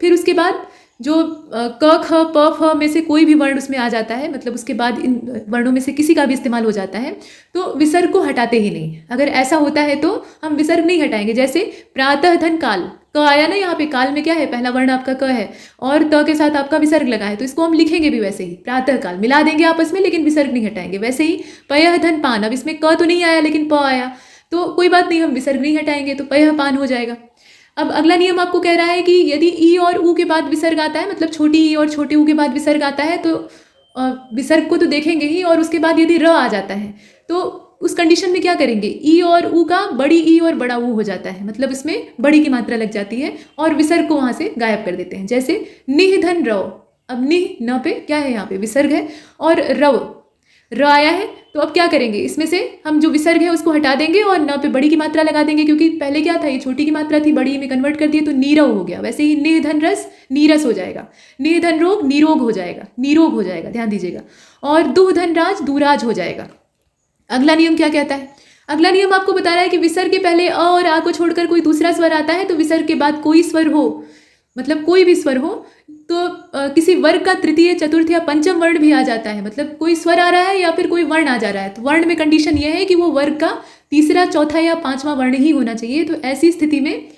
[SPEAKER 2] फिर उसके बाद जो क ख प फ में से कोई भी वर्ण उसमें आ जाता है, मतलब उसके बाद इन वर्णों में से किसी का भी इस्तेमाल हो जाता है, तो विसर्ग को हटाते ही नहीं। अगर ऐसा होता है तो हम विसर्ग नहीं हटाएंगे। जैसे प्रातः धन काल, क आया ना यहाँ पे, काल में क्या है, पहला वर्ण आपका क है और त के साथ आपका विसर्ग लगा है, तो इसको हम लिखेंगे भी वैसे ही, प्रातः काल मिला देंगे आपस में, लेकिन विसर्ग नहीं हटाएंगे। वैसे ही पयः धन पान, अब इसमें क तो नहीं आया लेकिन प आया, तो कोई बात नहीं, हम विसर्ग नहीं हटाएंगे, तो पयः पान हो जाएगा। अब अगला नियम आपको कह रहा है कि यदि ई और ऊ के बाद विसर्ग आता है, मतलब छोटी ई और छोटे ऊ के बाद विसर्ग आता है, तो विसर्ग को तो देखेंगे ही, और उसके बाद यदि र आ जाता है तो उस कंडीशन में क्या करेंगे, ई और ऊ का बड़ी ई और बड़ा ऊ हो जाता है, मतलब इसमें बड़ी की मात्रा लग जाती है और विसर्ग को वहाँ से गायब कर देते हैं। जैसे निह धन रव, अब निह न पे क्या है, यहाँ पे विसर्ग है, और रव र आया है, तो अब क्या करेंगे, इसमें से हम जो विसर्ग है उसको हटा देंगे और न पे बड़ी की मात्रा लगा देंगे, क्योंकि पहले क्या था, ये छोटी की मात्रा थी, बड़ी में कन्वर्ट कर दिए तो नीरव हो गया। वैसे ही निह धन रस नीरस हो जाएगा, निह धन रोग निरोग हो जाएगा, निरोग हो जाएगा, ध्यान दीजिएगा, और दुह धन राज दुराज हो जाएगा। अगला नियम क्या कहता है, अगला नियम आपको बता रहा है कि विसर्ग के पहले अ और आ को छोड़कर कोई दूसरा स्वर आता है तो विसर्ग के बाद कोई स्वर हो, मतलब कोई भी स्वर हो, तो किसी वर्ग का तृतीय चतुर्थ या पंचम वर्ण भी आ जाता है, मतलब कोई स्वर आ रहा है या फिर कोई वर्ण आ जा रहा है, तो वर्ण में कंडीशन यह है कि वो वर्ग का तीसरा चौथा या पांचवा वर्ण ही होना चाहिए। तो ऐसी स्थिति में,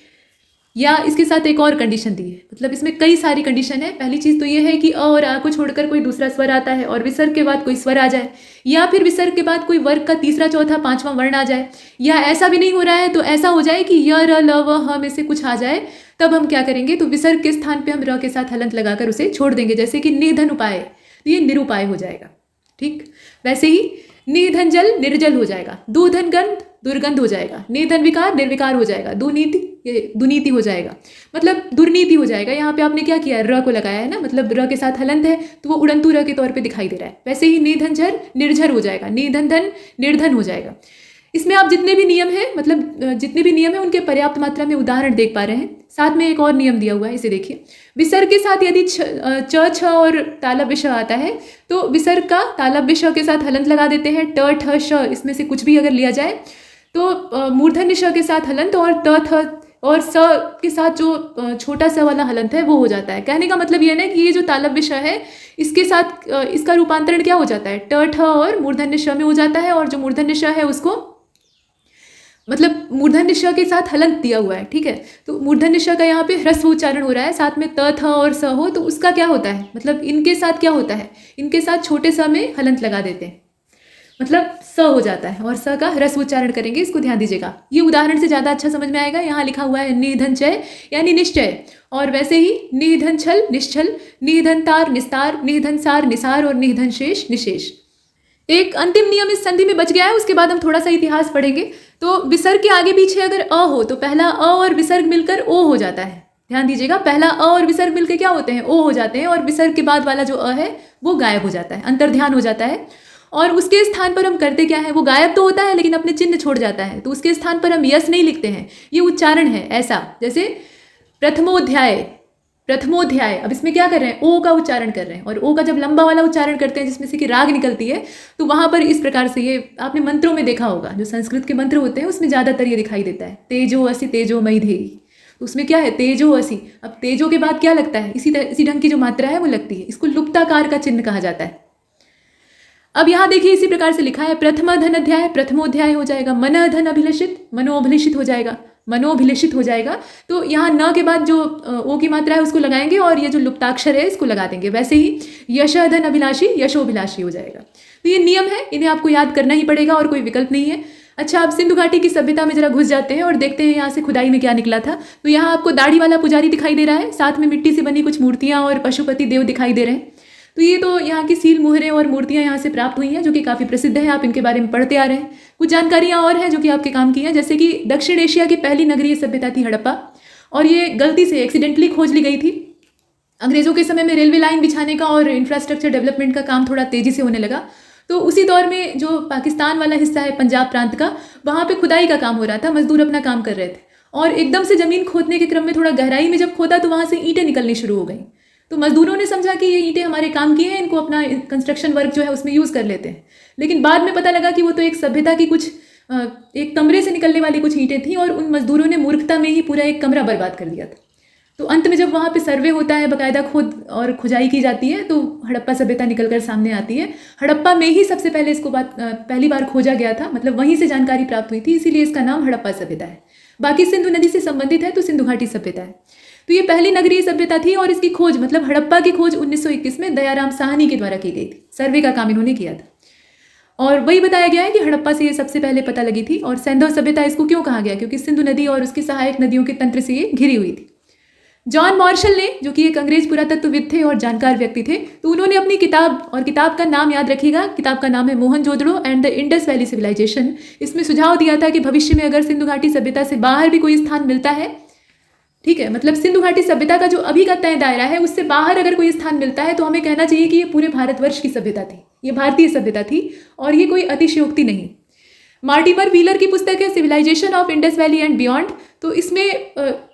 [SPEAKER 2] या इसके साथ एक और कंडीशन दी है, मतलब इसमें कई सारी कंडीशन है। पहली चीज़ तो ये है कि अ और आ को छोड़कर कोई दूसरा स्वर आता है और विसर्ग के बाद कोई स्वर आ जाए, या फिर विसर्ग के बाद कोई वर्ग का तीसरा चौथा पांचवा वर्ण आ जाए, या ऐसा भी नहीं हो रहा है तो ऐसा हो जाए कि य र ल व ह में से कुछ आ जाए, तब हम क्या करेंगे, तो विसर्ग के स्थान पे हम र के साथ हलंत लगाकर उसे छोड़ देंगे। जैसे कि निधन उपाय, तो ये निरुपाय हो जाएगा, ठीक। वैसे ही निधन जल निर्जल हो जाएगा, दुधन गंध दुर्गंध हो जाएगा, निधन विकार निर्विकार हो जाएगा, दुनीति ये दुनीति हो जाएगा, मतलब दुर्नीति हो जाएगा। यहाँ पे आपने क्या किया, र को लगाया है ना, मतलब र के साथ हलंत है तो वो उड़ंतु र के तौर पे दिखाई दे रहा है। वैसे ही निधन झर निर्झर हो जाएगा, निधन धन निर्धन हो जाएगा। इसमें आप जितने भी नियम हैं, मतलब जितने भी नियम हैं उनके पर्याप्त मात्रा में उदाहरण देख पा रहे हैं। साथ में एक और नियम दिया हुआ है, इसे देखिए। विसर्ग के साथ यदि च छ और तालब विष आता है तो विसर्ग का तालब विष के साथ हलंत लगा देते हैं। ट ठ श इसमें से कुछ भी अगर लिया जाए तो मूर्धन्य श के साथ हलंत और त थ और स के साथ जो छोटा सा वाला हलंत है वो हो जाता है। कहने का मतलब ये ना कि ये जो तालब विष है इसके साथ इसका रूपांतरण क्या हो जाता है, ट ठ और मूर्धन्य श में हो जाता है, और जो मूर्धन्य श है उसको मतलब मूर्धन्य श के साथ हलंत दिया हुआ है, ठीक है। तो मूर्धन्य श का यहाँ पे ह्रस्व उच्चारण हो रहा है, साथ में त थ और स हो, तो उसका क्या होता है, मतलब इनके साथ क्या होता है, इनके साथ छोटे स में हलंत लगा देते हैं, मतलब स हो जाता है और स का ह्रस्व उच्चारण करेंगे। इसको ध्यान दीजिएगा, ये उदाहरण से ज़्यादा अच्छा समझ में आएगा। यहाँ लिखा हुआ है निधन चय यानी निश्चय, और वैसे ही निधन छल निश्चल, निधन तार निस्तार, निधन सार निसार और निधन शेष निशेष। एक अंतिम नियम इस संधि में बच गया है, उसके बाद हम थोड़ा सा इतिहास पढ़ेंगे। तो विसर्ग के आगे पीछे अगर अ हो तो पहला अ और विसर्ग मिलकर ओ हो जाता है। ध्यान दीजिएगा, पहला अ और विसर्ग मिलकर क्या होते हैं, ओ हो जाते हैं, और विसर्ग के बाद वाला जो अ है वो गायब हो जाता है, अंतर्ध्यान हो जाता है। और उसके स्थान पर हम करते क्या है, वो गायब तो होता है लेकिन अपने चिन्ह छोड़ जाता है, तो उसके स्थान पर हम यस नहीं लिखते हैं, ये उच्चारण है ऐसा। जैसे प्रथमोध्याय, प्रथमोध्याय, अब इसमें क्या कर रहे हैं, ओ का उच्चारण कर रहे हैं, और ओ का जब लंबा वाला उच्चारण करते हैं जिसमें से कि राग निकलती है, तो वहां पर इस प्रकार से, ये आपने मंत्रों में देखा होगा, जो संस्कृत के मंत्र होते हैं उसमें ज़्यादातर ये दिखाई देता है, तेजो असि तेजो मई धेई, तो उसमें क्या है, तेजो असि। अब तेजो के बाद क्या लगता है, इसी ढंग की जो मात्रा है वो लगती है, इसको लुप्ताकार का चिन्ह कहा जाता है। अब यहाँ देखिए इसी प्रकार से लिखा है, प्रथम धन अध्याय प्रथमोध्याय हो जाएगा, मन धन अभिलषित मनोअभिलषित हो जाएगा, मनोभिलषित हो जाएगा। तो यहाँ न के बाद जो ओ की मात्रा है उसको लगाएंगे और ये जो लुप्ताक्षर है इसको लगा देंगे। वैसे ही यशधन अभिलाषी यशोभिलाषी हो जाएगा। तो ये नियम है, इन्हें आपको याद करना ही पड़ेगा और कोई विकल्प नहीं है। अच्छा, अब सिंधु घाटी की सभ्यता में जरा घुस जाते हैं और देखते हैं यहाँ से खुदाई में क्या निकला था। तो यहाँ आपको दाढ़ी वाला पुजारी दिखाई दे रहा है, साथ में मिट्टी से बनी कुछ मूर्तियाँ और पशुपति देव दिखाई दे रहे हैं। तो ये तो यहाँ की सील मुहरें और मूर्तियाँ यहाँ से प्राप्त हुई हैं, जो कि काफ़ी प्रसिद्ध हैं, आप इनके बारे में पढ़ते आ रहे हैं। कुछ जानकारियाँ और हैं जो कि आपके काम की हैं, जैसे कि दक्षिण एशिया की पहली नगरीय सभ्यता थी हड़प्पा, और ये गलती से एक्सीडेंटली खोज ली गई थी। अंग्रेज़ों के समय में रेलवे लाइन बिछाने का और इंफ्रास्ट्रक्चर डेवलपमेंट का काम थोड़ा तेज़ी से होने लगा, तो उसी दौर में जो पाकिस्तान वाला हिस्सा है पंजाब प्रांत का, वहाँ पे खुदाई का काम हो रहा था, मजदूर अपना काम कर रहे थे, और एकदम से ज़मीन खोदने के क्रम में थोड़ा गहराई में जब खोदा तो वहाँ से ईंटें निकलनी शुरू हो गई। तो मजदूरों ने समझा कि ये ईंटें हमारे काम की हैं, इनको अपना कंस्ट्रक्शन वर्क जो है उसमें यूज़ कर लेते हैं। लेकिन बाद में पता लगा कि वो तो एक सभ्यता की कुछ एक कमरे से निकलने वाली कुछ ईंटें थी और उन मजदूरों ने मूर्खता में ही पूरा एक कमरा बर्बाद कर दिया था। तो अंत में जब वहाँ पे सर्वे होता है, बाकायदा खोद और खुदाई की जाती है, तो हड़प्पा सभ्यता निकलकर सामने आती है। हड़प्पा में ही सबसे पहले इसको पहली बार खोजा गया था, मतलब वहीं से जानकारी प्राप्त हुई थी, इसीलिए इसका नाम हड़प्पा सभ्यता है। बाकी सिंधु नदी से संबंधित है तो सिंधु घाटी सभ्यता है। तो ये पहली नगरीय सभ्यता थी और इसकी खोज मतलब हड़प्पा की खोज 1921 में दयाराम साहनी के द्वारा की गई थी। सर्वे का काम इन्होंने किया था और वही बताया गया है कि हड़प्पा से ये सबसे पहले पता लगी थी। और सैंधव सभ्यता इसको क्यों कहा गया, क्योंकि सिंधु नदी और उसकी सहायक नदियों के तंत्र से ये घिरी हुई थी। जॉन मार्शल ने, जो कि एक अंग्रेज पुरातत्वविद थे और जानकार व्यक्ति थे, तो उन्होंने अपनी किताब, और किताब का नाम याद रखिएगा, किताब का नाम है Mohenjodaro and the Indus valley civilisation, इसमें सुझाव दिया था कि भविष्य में अगर सिंधु घाटी सभ्यता से बाहर भी कोई स्थान मिलता है, ठीक है, मतलब सिंधु घाटी सभ्यता का जो अभी का तय दायरा है उससे बाहर अगर कोई स्थान मिलता है तो हमें कहना चाहिए कि ये पूरे भारतवर्ष की सभ्यता थी, ये भारतीय सभ्यता थी और ये कोई अतिशयोक्ति नहीं। मार्टिमर व्हीलर की पुस्तक है civilisation of Indus valley and beyond, तो इसमें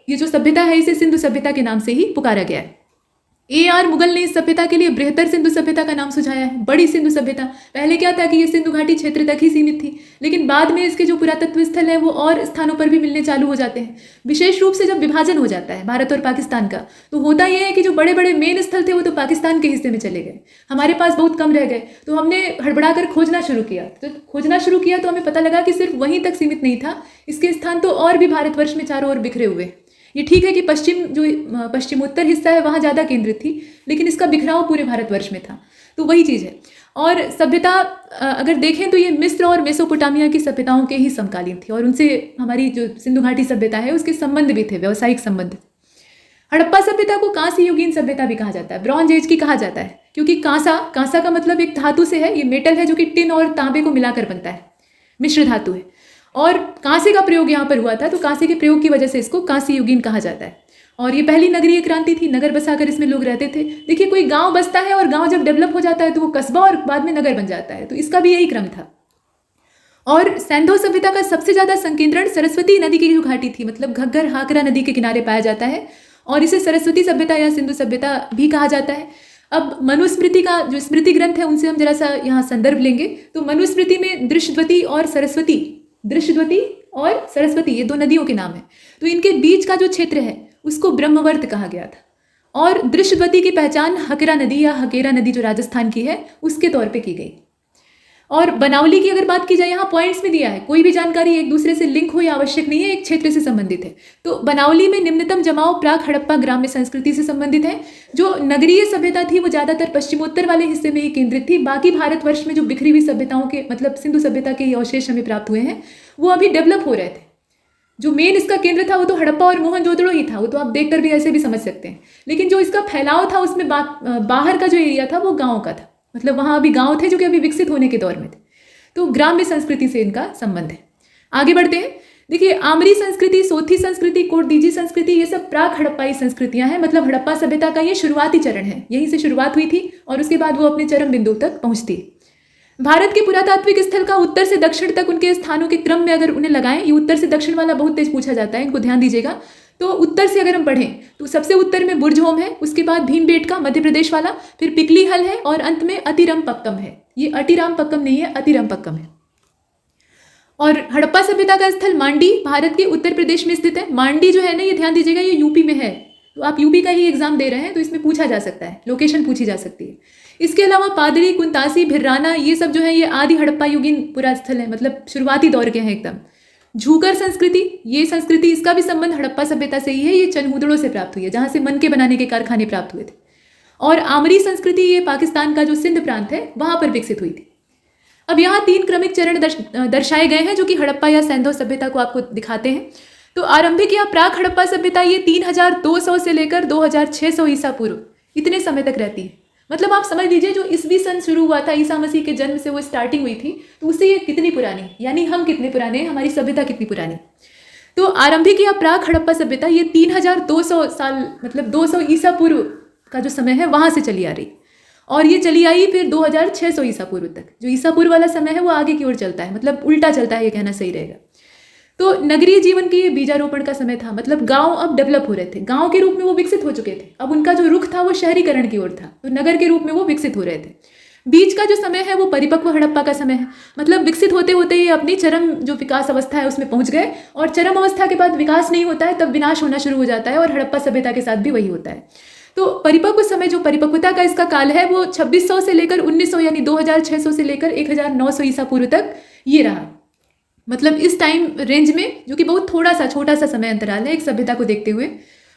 [SPEAKER 2] ये जो सभ्यता है इसे सिंधु सभ्यता के नाम से ही पुकारा गया है। AR मुगल ने इस सभ्यता के लिए बृहत्तर सिंधु सभ्यता का नाम सुझाया है, बड़ी सिंधु सभ्यता। पहले क्या था कि ये सिंधु घाटी क्षेत्र तक ही सीमित थी, लेकिन बाद में इसके जो पुरातत्व स्थल है वो और स्थानों पर भी मिलने चालू हो जाते हैं। विशेष रूप से जब विभाजन हो जाता है भारत और पाकिस्तान का, तो होता यह है कि जो बड़े बड़े मेन स्थल थे वो तो पाकिस्तान के हिस्से में चले गए, हमारे पास बहुत कम रह गए। तो हमने हड़बड़ा कर खोजना शुरू किया, तो हमें पता लगा कि सिर्फ वहीं तक सीमित नहीं था, इसके स्थान तो और भी भारतवर्ष में चारों ओर बिखरे हुए। ये ठीक है कि पश्चिमोत्तर हिस्सा है वहाँ ज़्यादा केंद्रित थी, लेकिन इसका बिखराव पूरे भारतवर्ष में था, तो वही चीज़ है। और सभ्यता अगर देखें तो ये मिस्र और मेसोपोटामिया की सभ्यताओं के ही समकालीन थी और उनसे हमारी जो सिंधु घाटी सभ्यता है उसके संबंध भी थे, व्यावसायिक संबंध। हड़प्पा सभ्यता को कांस्य युगीन सभ्यता भी कहा जाता है, ब्रॉन्ज एज की कहा जाता है, क्योंकि कांसा का मतलब एक धातु से है, ये मेटल है जो कि टिन और तांबे को मिलाकर बनता है, मिश्र धातु है, और कांसे का प्रयोग यहाँ पर हुआ था, तो कांसे के प्रयोग की वजह से इसको कांस्य युगीन कहा जाता है। और ये पहली नगरीय क्रांति थी, नगर बसाकर इसमें लोग रहते थे। देखिए, कोई गांव बसता है और गांव जब डेवलप हो जाता है तो वो कस्बा और बाद में नगर बन जाता है, तो इसका भी यही क्रम था। और सैंधव सभ्यता का सबसे ज़्यादा संकेंद्रण सरस्वती नदी की जो घाटी थी, मतलब घग्गर हाकरा नदी के किनारे पाया जाता है, और इसे सरस्वती सभ्यता या सिंधु सभ्यता भी कहा जाता है। अब मनुस्मृति का जो स्मृति ग्रंथ है उनसे हम जरा सा यहाँ संदर्भ लेंगे, तो मनुस्मृति में दृश्यद्वती और सरस्वती ये दो नदियों के नाम है, तो इनके बीच का जो क्षेत्र है उसको ब्रह्मवर्त कहा गया था। और दृश्यद्वती की पहचान हकरा नदी या हकेरा नदी जो राजस्थान की है उसके तौर पे की गई। और बनावली की अगर बात की जाए, यहाँ पॉइंट्स में दिया है, कोई भी जानकारी एक दूसरे से लिंक हो या आवश्यक नहीं है, एक क्षेत्र से संबंधित है। तो बनावली में निम्नतम जमाव प्राक हड़प्पा ग्राम्य संस्कृति से संबंधित है। जो नगरीय सभ्यता थी वो ज़्यादातर पश्चिमोत्तर वाले हिस्से में ही केंद्रित थी। बाकी भारतवर्ष में जो बिखरी हुई सभ्यताओं के, मतलब सिंधु सभ्यता के अवशेष हमें प्राप्त हुए हैं, वो अभी डेवलप हो रहे थे। जो मेन इसका केंद्र था वो तो हड़प्पा और मोहनजोदड़ो ही था, वो तो आप देखकर भी ऐसे भी समझ सकते हैं। लेकिन जो इसका फैलाव था उसमें बाहर का जो एरिया था वो गाँव का था, मतलब वहाँ अभी गाँव थे जो कि अभी विकसित होने के दौर में थे। तो ग्राम्य संस्कृति से इनका संबंध है। आगे बढ़ते हैं। देखिए, आमरी संस्कृति, सोथी संस्कृति, कोटदीजी संस्कृति, ये सब प्राक हड़प्पाई संस्कृतियां हैं, मतलब हड़प्पा सभ्यता का ये शुरुआती चरण है, यहीं से शुरुआत हुई थी और उसके बाद वो अपने चरम बिंदु तक पहुंचती है। भारत के पुरातात्विक स्थल का उत्तर से दक्षिण तक उनके स्थानों के क्रम में अगर उन्हें लगाएं, ये उत्तर से दक्षिण वाला बहुत तेज पूछा जाता है, इनको ध्यान दीजिएगा। तो उत्तर से अगर हम पढ़ें तो सबसे उत्तर में बुर्जहोम है, उसके बाद भीमबेटका मध्य प्रदेश वाला, फिर पिकली हल है और अंत में अतिरमपक्कम है। ये अतिरामपक्कम नहीं है, अतिरमपक्कम है। और हड़प्पा सभ्यता का स्थल मांडी भारत के उत्तर प्रदेश में स्थित है। मांडी जो है ना, ये ध्यान दीजिएगा, ये यूपी में है, तो आप यूपी का ही एग्जाम दे रहे हैं तो इसमें पूछा जा सकता है, लोकेशन पूछी जा सकती है। इसके अलावा पादरी, कुंतासी, भिर्राना, ये सब जो है ये आदि हड़प्पा युगीन पुरा स्थल है, मतलब शुरुआती दौर के हैं एकदम। झूकर संस्कृति, ये संस्कृति, इसका भी संबंध हड़प्पा सभ्यता से ही है, ये चनहुदड़ों से प्राप्त हुई है, जहाँ से मन के बनाने के कारखाने प्राप्त हुए थे। और आमरी संस्कृति, ये पाकिस्तान का जो सिंध प्रांत है वहाँ पर विकसित हुई थी। अब यहाँ 3 क्रमिक चरण दर्शाए गए हैं जो कि हड़प्पा या सैंधव सभ्यता को आपको दिखाते हैं। तो आरंभिक या प्राक हड़प्पा सभ्यता ये 3200 से लेकर 2600 ईसा पूर्व इतने समय तक रहती है। मतलब आप समझ लीजिए, जो ईसवी सन शुरू हुआ था, ईसा मसीह के जन्म से वो स्टार्टिंग हुई थी, तो उससे ये कितनी पुरानी, यानी हम कितने पुराने हैं, हमारी सभ्यता कितनी पुरानी। तो आरंभिक या प्राक हड़प्पा सभ्यता ये 3200 साल, मतलब 200 ईसा पूर्व का जो समय है वहाँ से चली आ रही, और ये चली आई फिर 2600 ईसा पूर्व तक। जो ईसा पूर्व वाला समय है वो आगे की ओर चलता है, मतलब उल्टा चलता है, ये कहना सही रहेगा। तो नगरीय जीवन की ये बीजारोपण का समय था, मतलब गांव अब डेवलप हो रहे थे, गांव के रूप में वो विकसित हो चुके थे, अब उनका जो रुख था वो शहरीकरण की ओर था, तो नगर के रूप में वो विकसित हो रहे थे। बीच का जो समय है वो परिपक्व हड़प्पा का समय है, मतलब विकसित होते होते ये अपनी चरम जो विकास अवस्था है उसमें पहुंच गए, और चरम अवस्था के बाद विकास नहीं होता है, तब विनाश होना शुरू हो जाता है, और हड़प्पा सभ्यता के साथ भी वही होता है। तो परिपक्व समय, जो परिपक्वता का इसका काल है, वो 2600 से लेकर 1900 यानी 2600 से लेकर 1900 ईसा पूर्व तक ये रहा। मतलब इस टाइम रेंज में, जो कि बहुत थोड़ा सा छोटा सा समय अंतराल है एक सभ्यता को देखते हुए,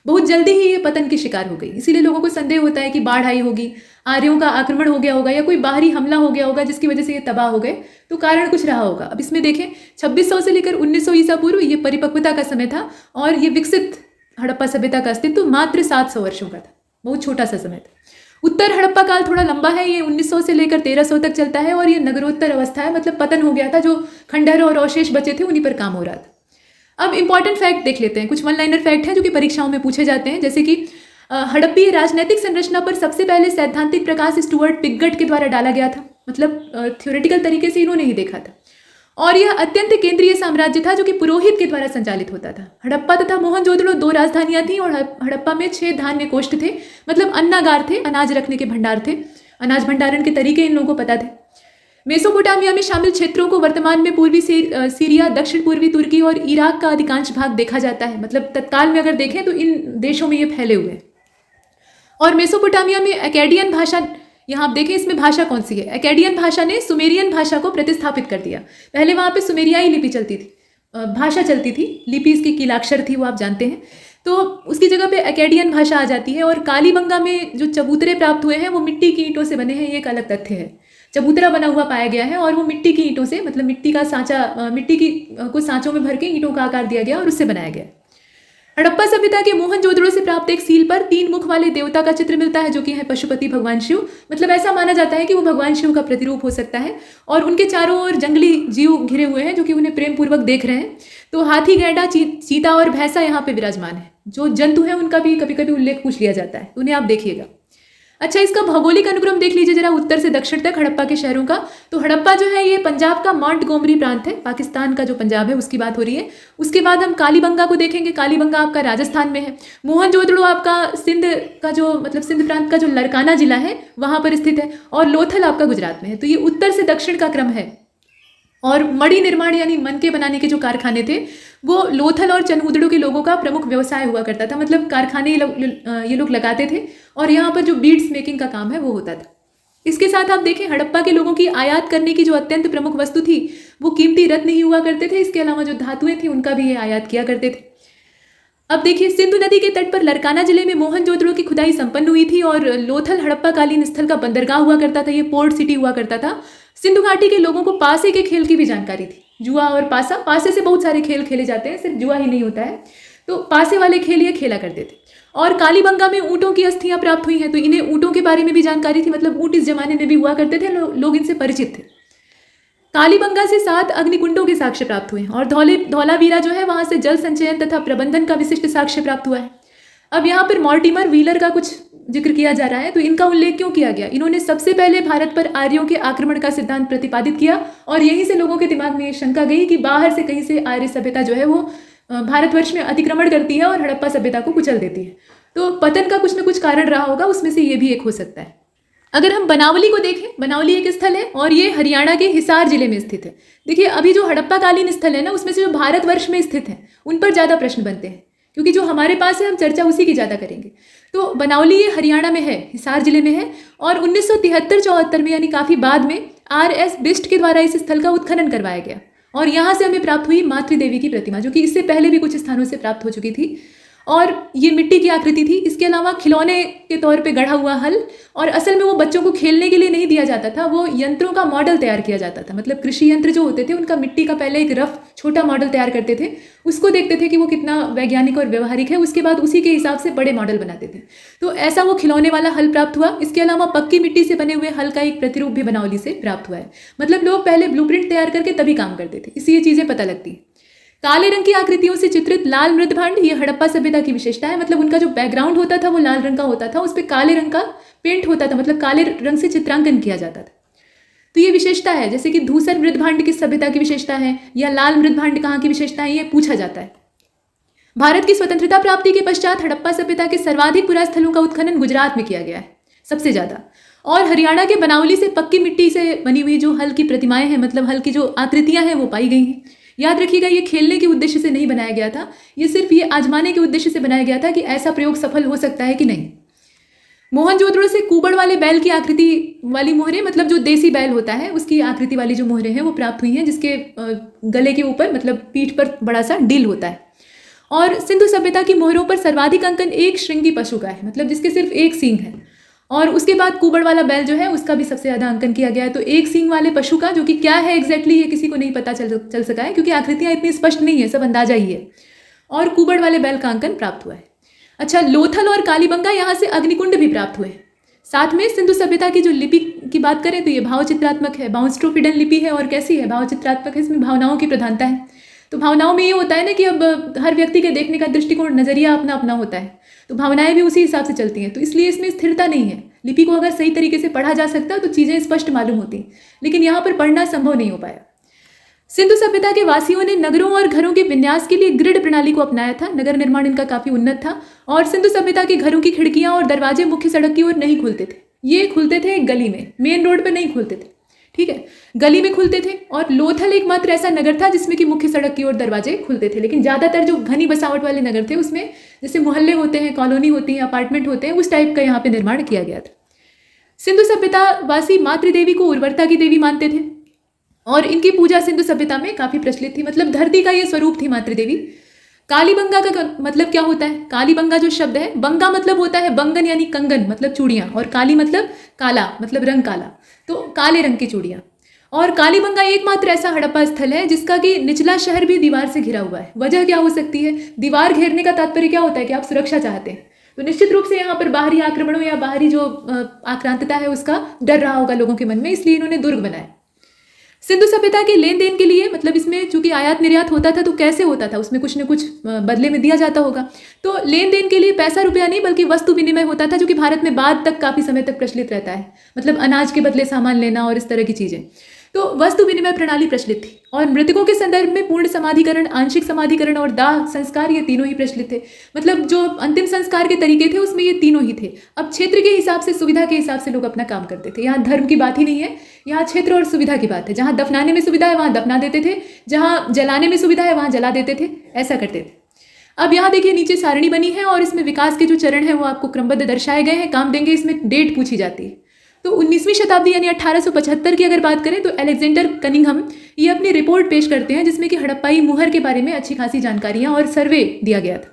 [SPEAKER 2] बहुत जल्दी ही ये पतन की शिकार हो गई। इसीलिए लोगों को संदेह होता है कि बाढ़ आई होगी, आर्यों का आक्रमण हो गया होगा, या कोई बाहरी हमला हो गया होगा जिसकी वजह से ये तबाह हो गए, तो कारण कुछ रहा होगा। अब इसमें देखें 2600 से लेकर 1900 ईसा पूर्व ये परिपक्वता का समय था, और ये विकसित हड़प्पा सभ्यता का अस्तित्व मात्र 700 वर्षों का था, बहुत छोटा सा समय था। उत्तर हड़प्पा काल थोड़ा लंबा है, ये 1900 से लेकर 1300 तक चलता है, और ये नगरोत्तर अवस्था है, मतलब पतन हो गया था, जो खंडहर और अवशेष बचे थे उन्हीं पर काम हो रहा था। अब इंपॉर्टेंट फैक्ट देख लेते हैं, कुछ वन लाइनर फैक्ट हैं जो कि परीक्षाओं में पूछे जाते हैं, जैसे कि हड़प्पीय राजनैतिक संरचना पर सबसे पहले सैद्धांतिक प्रकाश स्टुअर्ट पिगट के द्वारा डाला गया था, मतलब थ्योरेटिकल तरीके से इन्होंने ही देखा था, और यह अत्यंत केंद्रीय साम्राज्य था जो कि पुरोहित के द्वारा संचालित होता था। हड़प्पा तथा मोहनजोदड़ो 2 राजधानियां थीं, और हड़प्पा में 6 धान्य कोष्ठ थे, मतलब अन्नागार थे, अनाज रखने के भंडार थे, अनाज भंडारण के तरीके इन लोगों को पता थे। मेसोपोटामिया में शामिल क्षेत्रों को वर्तमान में पूर्वी सीरिया, दक्षिण पूर्वी तुर्की और इराक का अधिकांश भाग देखा जाता है, मतलब तत्काल में अगर देखें तो इन देशों में ये फैले हुए हैं। और मेसोपोटामिया में अकेडियन भाषा, यहाँ आप देखें इसमें भाषा कौन सी है, अकेडियन भाषा ने सुमेरियन भाषा को प्रतिस्थापित कर दिया। पहले वहाँ पे सुमेरियाई लिपि चलती थी, भाषा चलती थी, लिपि इसकी कीलाक्षर थी, वो आप जानते हैं, तो उसकी जगह पे अकेडियन भाषा आ जाती है। और कालीबंगा में जो चबूतरे प्राप्त हुए हैं वो मिट्टी की ईंटों से बने हैं, ये एक अलग तथ्य है। चबूतरा बना हुआ पाया गया है, और वो मिट्टी की ईंटों से, मतलब मिट्टी का सांचा, मिट्टी की कुछ सांचों में भर के ईंटों का आकार दिया गया और उससे बनाया गया। हड़प्पा सभ्यता के मोहनजोदड़ो से प्राप्त एक सील पर 3 मुख वाले देवता का चित्र मिलता है, जो कि है पशुपति भगवान शिव, मतलब ऐसा माना जाता है कि वो भगवान शिव का प्रतिरूप हो सकता है, और उनके चारों ओर जंगली जीव घिरे हुए हैं जो कि उन्हें प्रेम पूर्वक देख रहे हैं। तो हाथी, गैंडा, चीता और भैंसा यहाँ पे विराजमान है। जो जंतु है उनका भी कभी कभी उल्लेख पूछ लिया जाता है, उन्हें आप देखिएगा। अच्छा, इसका भौगोलिक अनुक्रम देख लीजिए जरा, उत्तर से दक्षिण तक हड़प्पा के शहरों का। तो हड़प्पा जो है ये पंजाब का मोंटगोमरी प्रांत है, पाकिस्तान का जो पंजाब है उसकी बात हो रही है। उसके बाद हम कालीबंगा को देखेंगे, कालीबंगा आपका राजस्थान में है। मोहनजोदड़ो आपका सिंध का जो, मतलब सिंध प्रांत का जो लड़काना जिला है वहाँ पर स्थित है, और लोथल आपका गुजरात में है। तो ये उत्तर से दक्षिण का क्रम है। और मणि निर्माण यानी मनके बनाने के जो कारखाने थे वो लोथल और चनहुदड़ो के लोगों का प्रमुख व्यवसाय हुआ करता था, मतलब कारखाने ये लोग लगाते थे, और यहाँ पर जो बीड्स मेकिंग का काम है वो होता था। इसके साथ आप देखें हड़प्पा के लोगों की आयात करने की जो अत्यंत प्रमुख वस्तु थी वो कीमती रत्न ही हुआ करते थे। इसके अलावा जो धातुएं थी उनका भी ये आयात किया करते थे। अब देखिए, सिंधु नदी के तट पर लड़काना जिले में मोहनजोदड़ो की खुदाई संपन्न हुई थी, और लोथल हड़प्पा कालीन स्थल का बंदरगाह हुआ करता था, ये पोर्ट सिटी हुआ करता था। सिंधु घाटी के लोगों को पासे के खेल की भी जानकारी थी, जुआ और पासा। पासे से बहुत सारे खेल खेले जाते हैं, सिर्फ जुआ ही नहीं होता है, तो पासे वाले खेल ये खेला करते थे। और कालीबंगा में ऊँटों की अस्थियां प्राप्त हुई हैं, तो इन्हें ऊँटों के बारे में भी जानकारी थी, मतलब ऊँट इस जमाने में भी हुआ करते थे, लोग इनसे परिचित थे। कालीबंगा से 7 अग्निकुंडों के साक्ष्य प्राप्त हुए, और धौलावीरा जो है वहां से जल संचयन तथा प्रबंधन का विशिष्ट साक्ष्य प्राप्त हुआ है। अब यहाँ पर मॉर्टिमर व्हीलर का कुछ जिक्र किया जा रहा है, तो इनका उल्लेख क्यों किया गया? इन्होंने सबसे पहले भारत पर आर्यों के आक्रमण का सिद्धांत प्रतिपादित किया, और यहीं से लोगों के दिमाग में ये शंका गई कि बाहर से कहीं से आर्य सभ्यता जो है वो भारतवर्ष में अतिक्रमण करती है और हड़प्पा सभ्यता को कुचल देती है। तो पतन का कुछ न कुछ कारण रहा होगा, उसमें से ये भी एक हो सकता है। अगर हम बनावली को देखें, बनावली एक स्थल है और ये हरियाणा के हिसार जिले में स्थित है। देखिए, अभी जो हड़प्पा कालीन स्थल है ना, उसमें से जो भारतवर्ष में स्थित है उन पर ज़्यादा प्रश्न बनते हैं, क्योंकि जो हमारे पास है हम चर्चा उसी की ज़्यादा करेंगे। तो बनावली ये हरियाणा में है, हिसार जिले में है, और 1973-74 में यानी काफ़ी बाद में R.S. बिष्ट के द्वारा इस स्थल का उत्खनन करवाया गया, और यहाँ से हमें प्राप्त हुई मातृदेवी की प्रतिमा, जो कि इससे पहले भी कुछ स्थानों से प्राप्त हो चुकी थी, और ये मिट्टी की आकृति थी। इसके अलावा खिलौने के तौर पे गढ़ा हुआ हल, और असल में वो बच्चों को खेलने के लिए नहीं दिया जाता था, वो यंत्रों का मॉडल तैयार किया जाता था। मतलब कृषि यंत्र जो होते थे उनका मिट्टी का पहले एक रफ छोटा मॉडल तैयार करते थे, उसको देखते थे कि वो कितना वैज्ञानिक और व्यवहारिक है, उसके बाद उसी के हिसाब से बड़े मॉडल बनाते थे। तो ऐसा वो खिलौने वाला हल प्राप्त हुआ। इसके अलावा पक्की मिट्टी से बने हुए हल का एक प्रतिरूप भी बनावली से प्राप्त हुआ है। मतलब लोग पहले ब्लूप्रिंट तैयार करके तभी काम करते थे, इससे ये चीज़ें पता लगती है। काले रंग की आकृतियों से चित्रित लाल मृदभांड, ये हड़प्पा सभ्यता की विशेषता है। मतलब उनका जो बैकग्राउंड होता था वो लाल रंग का होता था, उस पर काले रंग का पेंट होता था, मतलब काले रंग से चित्रांकन किया जाता था। तो ये विशेषता है। जैसे कि धूसर मृदभांड किस सभ्यता की विशेषता है, या लाल मृदभांड कहाँ की विशेषता है, ये पूछा जाता है। भारत की स्वतंत्रता प्राप्ति के पश्चात हड़प्पा सभ्यता के सर्वाधिक पुरास्थलों का उत्खनन गुजरात में किया गया है, सबसे ज़्यादा। और हरियाणा के बनावली से पक्की मिट्टी से बनी हुई जो हल की प्रतिमाएं हैं, मतलब हल की जो आकृतियां हैं वो पाई गई हैं। याद रखिएगा, ये खेलने के उद्देश्य से नहीं बनाया गया था, ये सिर्फ ये आजमाने के उद्देश्य से बनाया गया था कि ऐसा प्रयोग सफल हो सकता है कि नहीं। मोहनजोदड़ो से कुबड़ वाले बैल की आकृति वाली मोहरें, मतलब जो देसी बैल होता है उसकी आकृति वाली जो मोहरें हैं वो प्राप्त हुई हैं, जिसके गले के ऊपर मतलब पीठ पर बड़ा सा डील होता है। और सिंधु सभ्यता की मोहरों पर सर्वाधिक अंकन एक श्रृंगी पशु का है, मतलब जिसके सिर्फ एक सींग है। और उसके बाद कुबड़ वाला बैल जो है उसका भी सबसे ज़्यादा अंकन किया गया है। तो एक सींग वाले पशु का, जो कि क्या है एग्जैक्टली ये किसी को नहीं पता चल सका है, क्योंकि आकृतियाँ इतनी स्पष्ट नहीं है, सब अंदाजा ही है। और कुबड़ वाले बैल का अंकन प्राप्त हुआ है। अच्छा, लोथल और कालीबंगा यहाँ से अग्निकुंड भी प्राप्त हुए। साथ में सिंधु सभ्यता की जो लिपि की बात करें तो ये भावचित्रात्मक है, बाउंस्ट्रोफिडन लिपि है। और कैसी है? भावचित्रात्मक है, इसमें भावनाओं की प्रधानता है। तो भावनाओं में ये होता है ना कि अब हर व्यक्ति के देखने का दृष्टिकोण, नजरिया अपना अपना होता है, तो भावनाएं भी उसी हिसाब से चलती हैं। तो इसलिए इसमें स्थिरता नहीं है। लिपि को अगर सही तरीके से पढ़ा जा सकता तो चीज़ें स्पष्ट मालूम होती, लेकिन यहाँ पर पढ़ना संभव नहीं हो पाया। सिंधु सभ्यता के वासियों ने नगरों और घरों के विन्यास के लिए ग्रिड प्रणाली को अपनाया था। नगर निर्माण इनका काफी उन्नत था। और सिंधु सभ्यता के घरों की खिड़कियां और दरवाजे मुख्य सड़क की ओर नहीं खुलते थे, ये खुलते थे गली में, मेन रोड पर नहीं खुलते थे, ठीक है, गली में खुलते थे। और लोथल एकमात्र ऐसा नगर था जिसमें कि मुख्य सड़क की ओर दरवाजे खुलते थे। लेकिन ज़्यादातर जो घनी बसावट वाले नगर थे उसमें जैसे मोहल्ले होते हैं, कॉलोनी होती है, अपार्टमेंट होते हैं, उस टाइप का यहाँ पे निर्माण किया गया था। सिंधु सभ्यता वासी मातृदेवी को उर्वरता की देवी मानते थे और इनकी पूजा सिंधु सभ्यता में काफी प्रचलित थी, मतलब धरती का ये स्वरूप थी मातृदेवी। कालीबंगा का मतलब क्या होता है? कालीबंगा जो शब्द है, बंगा मतलब होता है बंगन यानी कंगन, मतलब चूड़ियां, और काली मतलब काला, मतलब रंग काला, तो काले रंग की चूड़ियां। और कालीबंगा एकमात्र ऐसा हड़प्पा स्थल है जिसका कि निचला शहर भी दीवार से घिरा हुआ है। वजह क्या हो सकती है? दीवार घेरने का तात्पर्य क्या होता है कि आप सुरक्षा चाहते हैं, तो निश्चित रूप से यहाँ पर बाहरी आक्रमणों या बाहरी जो आक्रांतता है उसका डर रहा होगा लोगों के मन में, इसलिए इन्होंने दुर्ग बनाए। सिंधु सभ्यता के लेन देन के लिए, मतलब इसमें चूंकि आयात निर्यात होता था तो कैसे होता था, उसमें कुछ न कुछ बदले में दिया जाता होगा। तो लेन देन के लिए पैसा रुपया नहीं बल्कि वस्तु विनिमय होता था, जो कि भारत में बाद तक काफी समय तक प्रचलित रहता है, मतलब अनाज के बदले सामान लेना और इस तरह की चीजें। तो वस्तु विनिमय प्रणाली प्रचलित थी। और मृतकों के संदर्भ में पूर्ण समाधिकरण, आंशिक समाधिकरण और दाह संस्कार, ये तीनों ही प्रचलित थे। मतलब जो अंतिम संस्कार के तरीके थे उसमें ये तीनों ही थे। अब क्षेत्र के हिसाब से, सुविधा के हिसाब से लोग अपना काम करते थे। यहाँ धर्म की बात ही नहीं है, यहाँ क्षेत्र और सुविधा की बात है। जहाँ दफनाने में सुविधा है वहाँ दफना देते थे, जहाँ जलाने में सुविधा है वहाँ जला देते थे, ऐसा करते थे। अब यहाँ देखिए नीचे सारणी बनी है और इसमें विकास के जो चरण हैं वो आपको क्रमबद्ध दर्शाए गए हैं। काम देंगे, इसमें डेट पूछी जाती है। तो 19वीं शताब्दी यानी 1875 की अगर बात करें तो अलेक्जेंडर कनिंघम ये अपनी रिपोर्ट पेश करते हैं जिसमें कि हड़प्पाई मुहर के बारे में अच्छी खासी जानकारियां और सर्वे दिया गया था।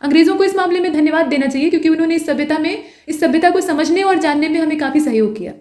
[SPEAKER 2] अंग्रेजों को इस मामले में धन्यवाद देना चाहिए क्योंकि उन्होंने इस सभ्यता को समझने और जानने में हमें काफ़ी सहयोग किया।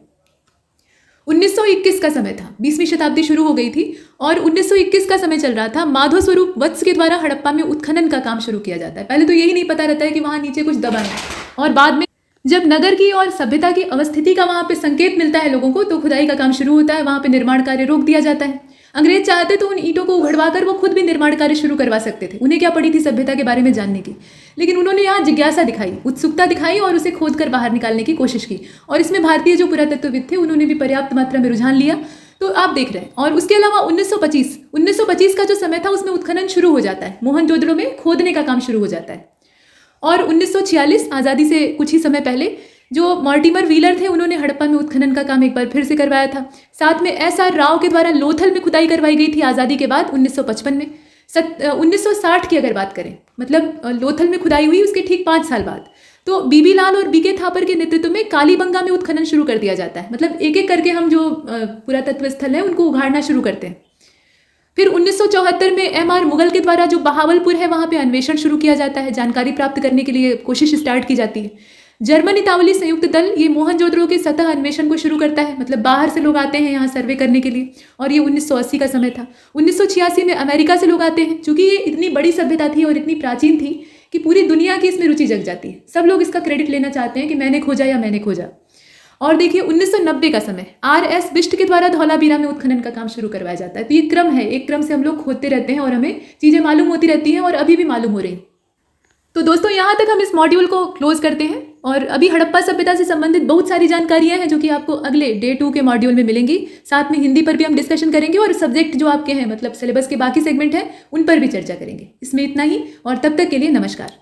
[SPEAKER 2] 1921 का समय था, 20वीं शताब्दी शुरू हो गई थी और 1921 का समय चल रहा था। माधव स्वरूप वत्स के द्वारा हड़प्पा में उत्खनन का काम शुरू किया जाता है। पहले तो यही नहीं पता रहता है कि वहाँ नीचे कुछ दबा है, और बाद में जब नगर की और सभ्यता की अवस्थिति का वहाँ पे संकेत मिलता है लोगों को, तो खुदाई का काम शुरू होता है। वहाँ पे निर्माण कार्य रोक दिया जाता है। अंग्रेज चाहते तो उन ईंटों को उघड़वाकर वो खुद भी निर्माण कार्य शुरू करवा सकते थे, उन्हें क्या पड़ी थी सभ्यता के बारे में जानने की। लेकिन उन्होंने यहाँ जिज्ञासा दिखाई, उत्सुकता दिखाई और उसे खोद कर बाहर निकालने की कोशिश की। और इसमें भारतीय जो पुरातत्वविद थे उन्होंने भी पर्याप्त मात्रा में रुझान लिया, तो आप देख रहे हैं। और उसके अलावा 1925 का जो समय था उसमें उत्खनन शुरू हो जाता है, मोहनजोदड़ो में खोदने का काम शुरू हो जाता है। और 1946 आज़ादी से कुछ ही समय पहले जो मॉर्टिमर व्हीलर थे उन्होंने हड़प्पा में उत्खनन का काम एक बार फिर से करवाया था। साथ में SR राव के द्वारा लोथल में खुदाई करवाई गई थी आज़ादी के बाद 1955 में। 1960 की अगर बात करें, मतलब लोथल में खुदाई हुई उसके ठीक 5 साल बाद, तो बीबी लाल और BK थापर के नेतृत्व में कालीबंगा में उत्खनन शुरू कर दिया जाता है। मतलब एक एक करके हम जो पुरातत्व स्थल है उनको उघाड़ना शुरू करते हैं। फिर 1974 में MR मुगल के द्वारा जो बहावलपुर है वहाँ पे अन्वेषण शुरू किया जाता है, जानकारी प्राप्त करने के लिए कोशिश स्टार्ट की जाती है। जर्मन इतावली संयुक्त दल ये मोहनजोदड़ो के सतह अन्वेषण को शुरू करता है, मतलब बाहर से लोग आते हैं यहाँ सर्वे करने के लिए, और ये 1980 का समय था। 1986 में अमेरिका से लोग आते हैं। चूंकि ये इतनी बड़ी सभ्यता थी और इतनी प्राचीन थी कि पूरी दुनिया की इसमें रुचि जग जाती है। सब लोग इसका क्रेडिट लेना चाहते हैं कि मैंने खोजा या मैंने खोजा। और देखिए 1990 का समय, RS बिष्ट के द्वारा धौलावीरा में उत्खनन का काम शुरू करवाया जाता है। तो ये क्रम है, एक क्रम से हम लोग खोदते रहते हैं और हमें चीज़ें मालूम होती रहती हैं और अभी भी मालूम हो रही। तो दोस्तों यहाँ तक हम इस मॉड्यूल को क्लोज करते हैं। और अभी हड़प्पा सभ्यता से संबंधित बहुत सारी जानकारियां हैं जो कि आपको अगले डे 2 के मॉड्यूल में मिलेंगी। साथ में हिंदी पर भी हम डिस्कशन करेंगे और सब्जेक्ट जो आपके हैं, मतलब सिलेबस के बाकी सेगमेंट हैं, उन पर भी चर्चा करेंगे। इसमें इतना ही, और तब तक के लिए नमस्कार।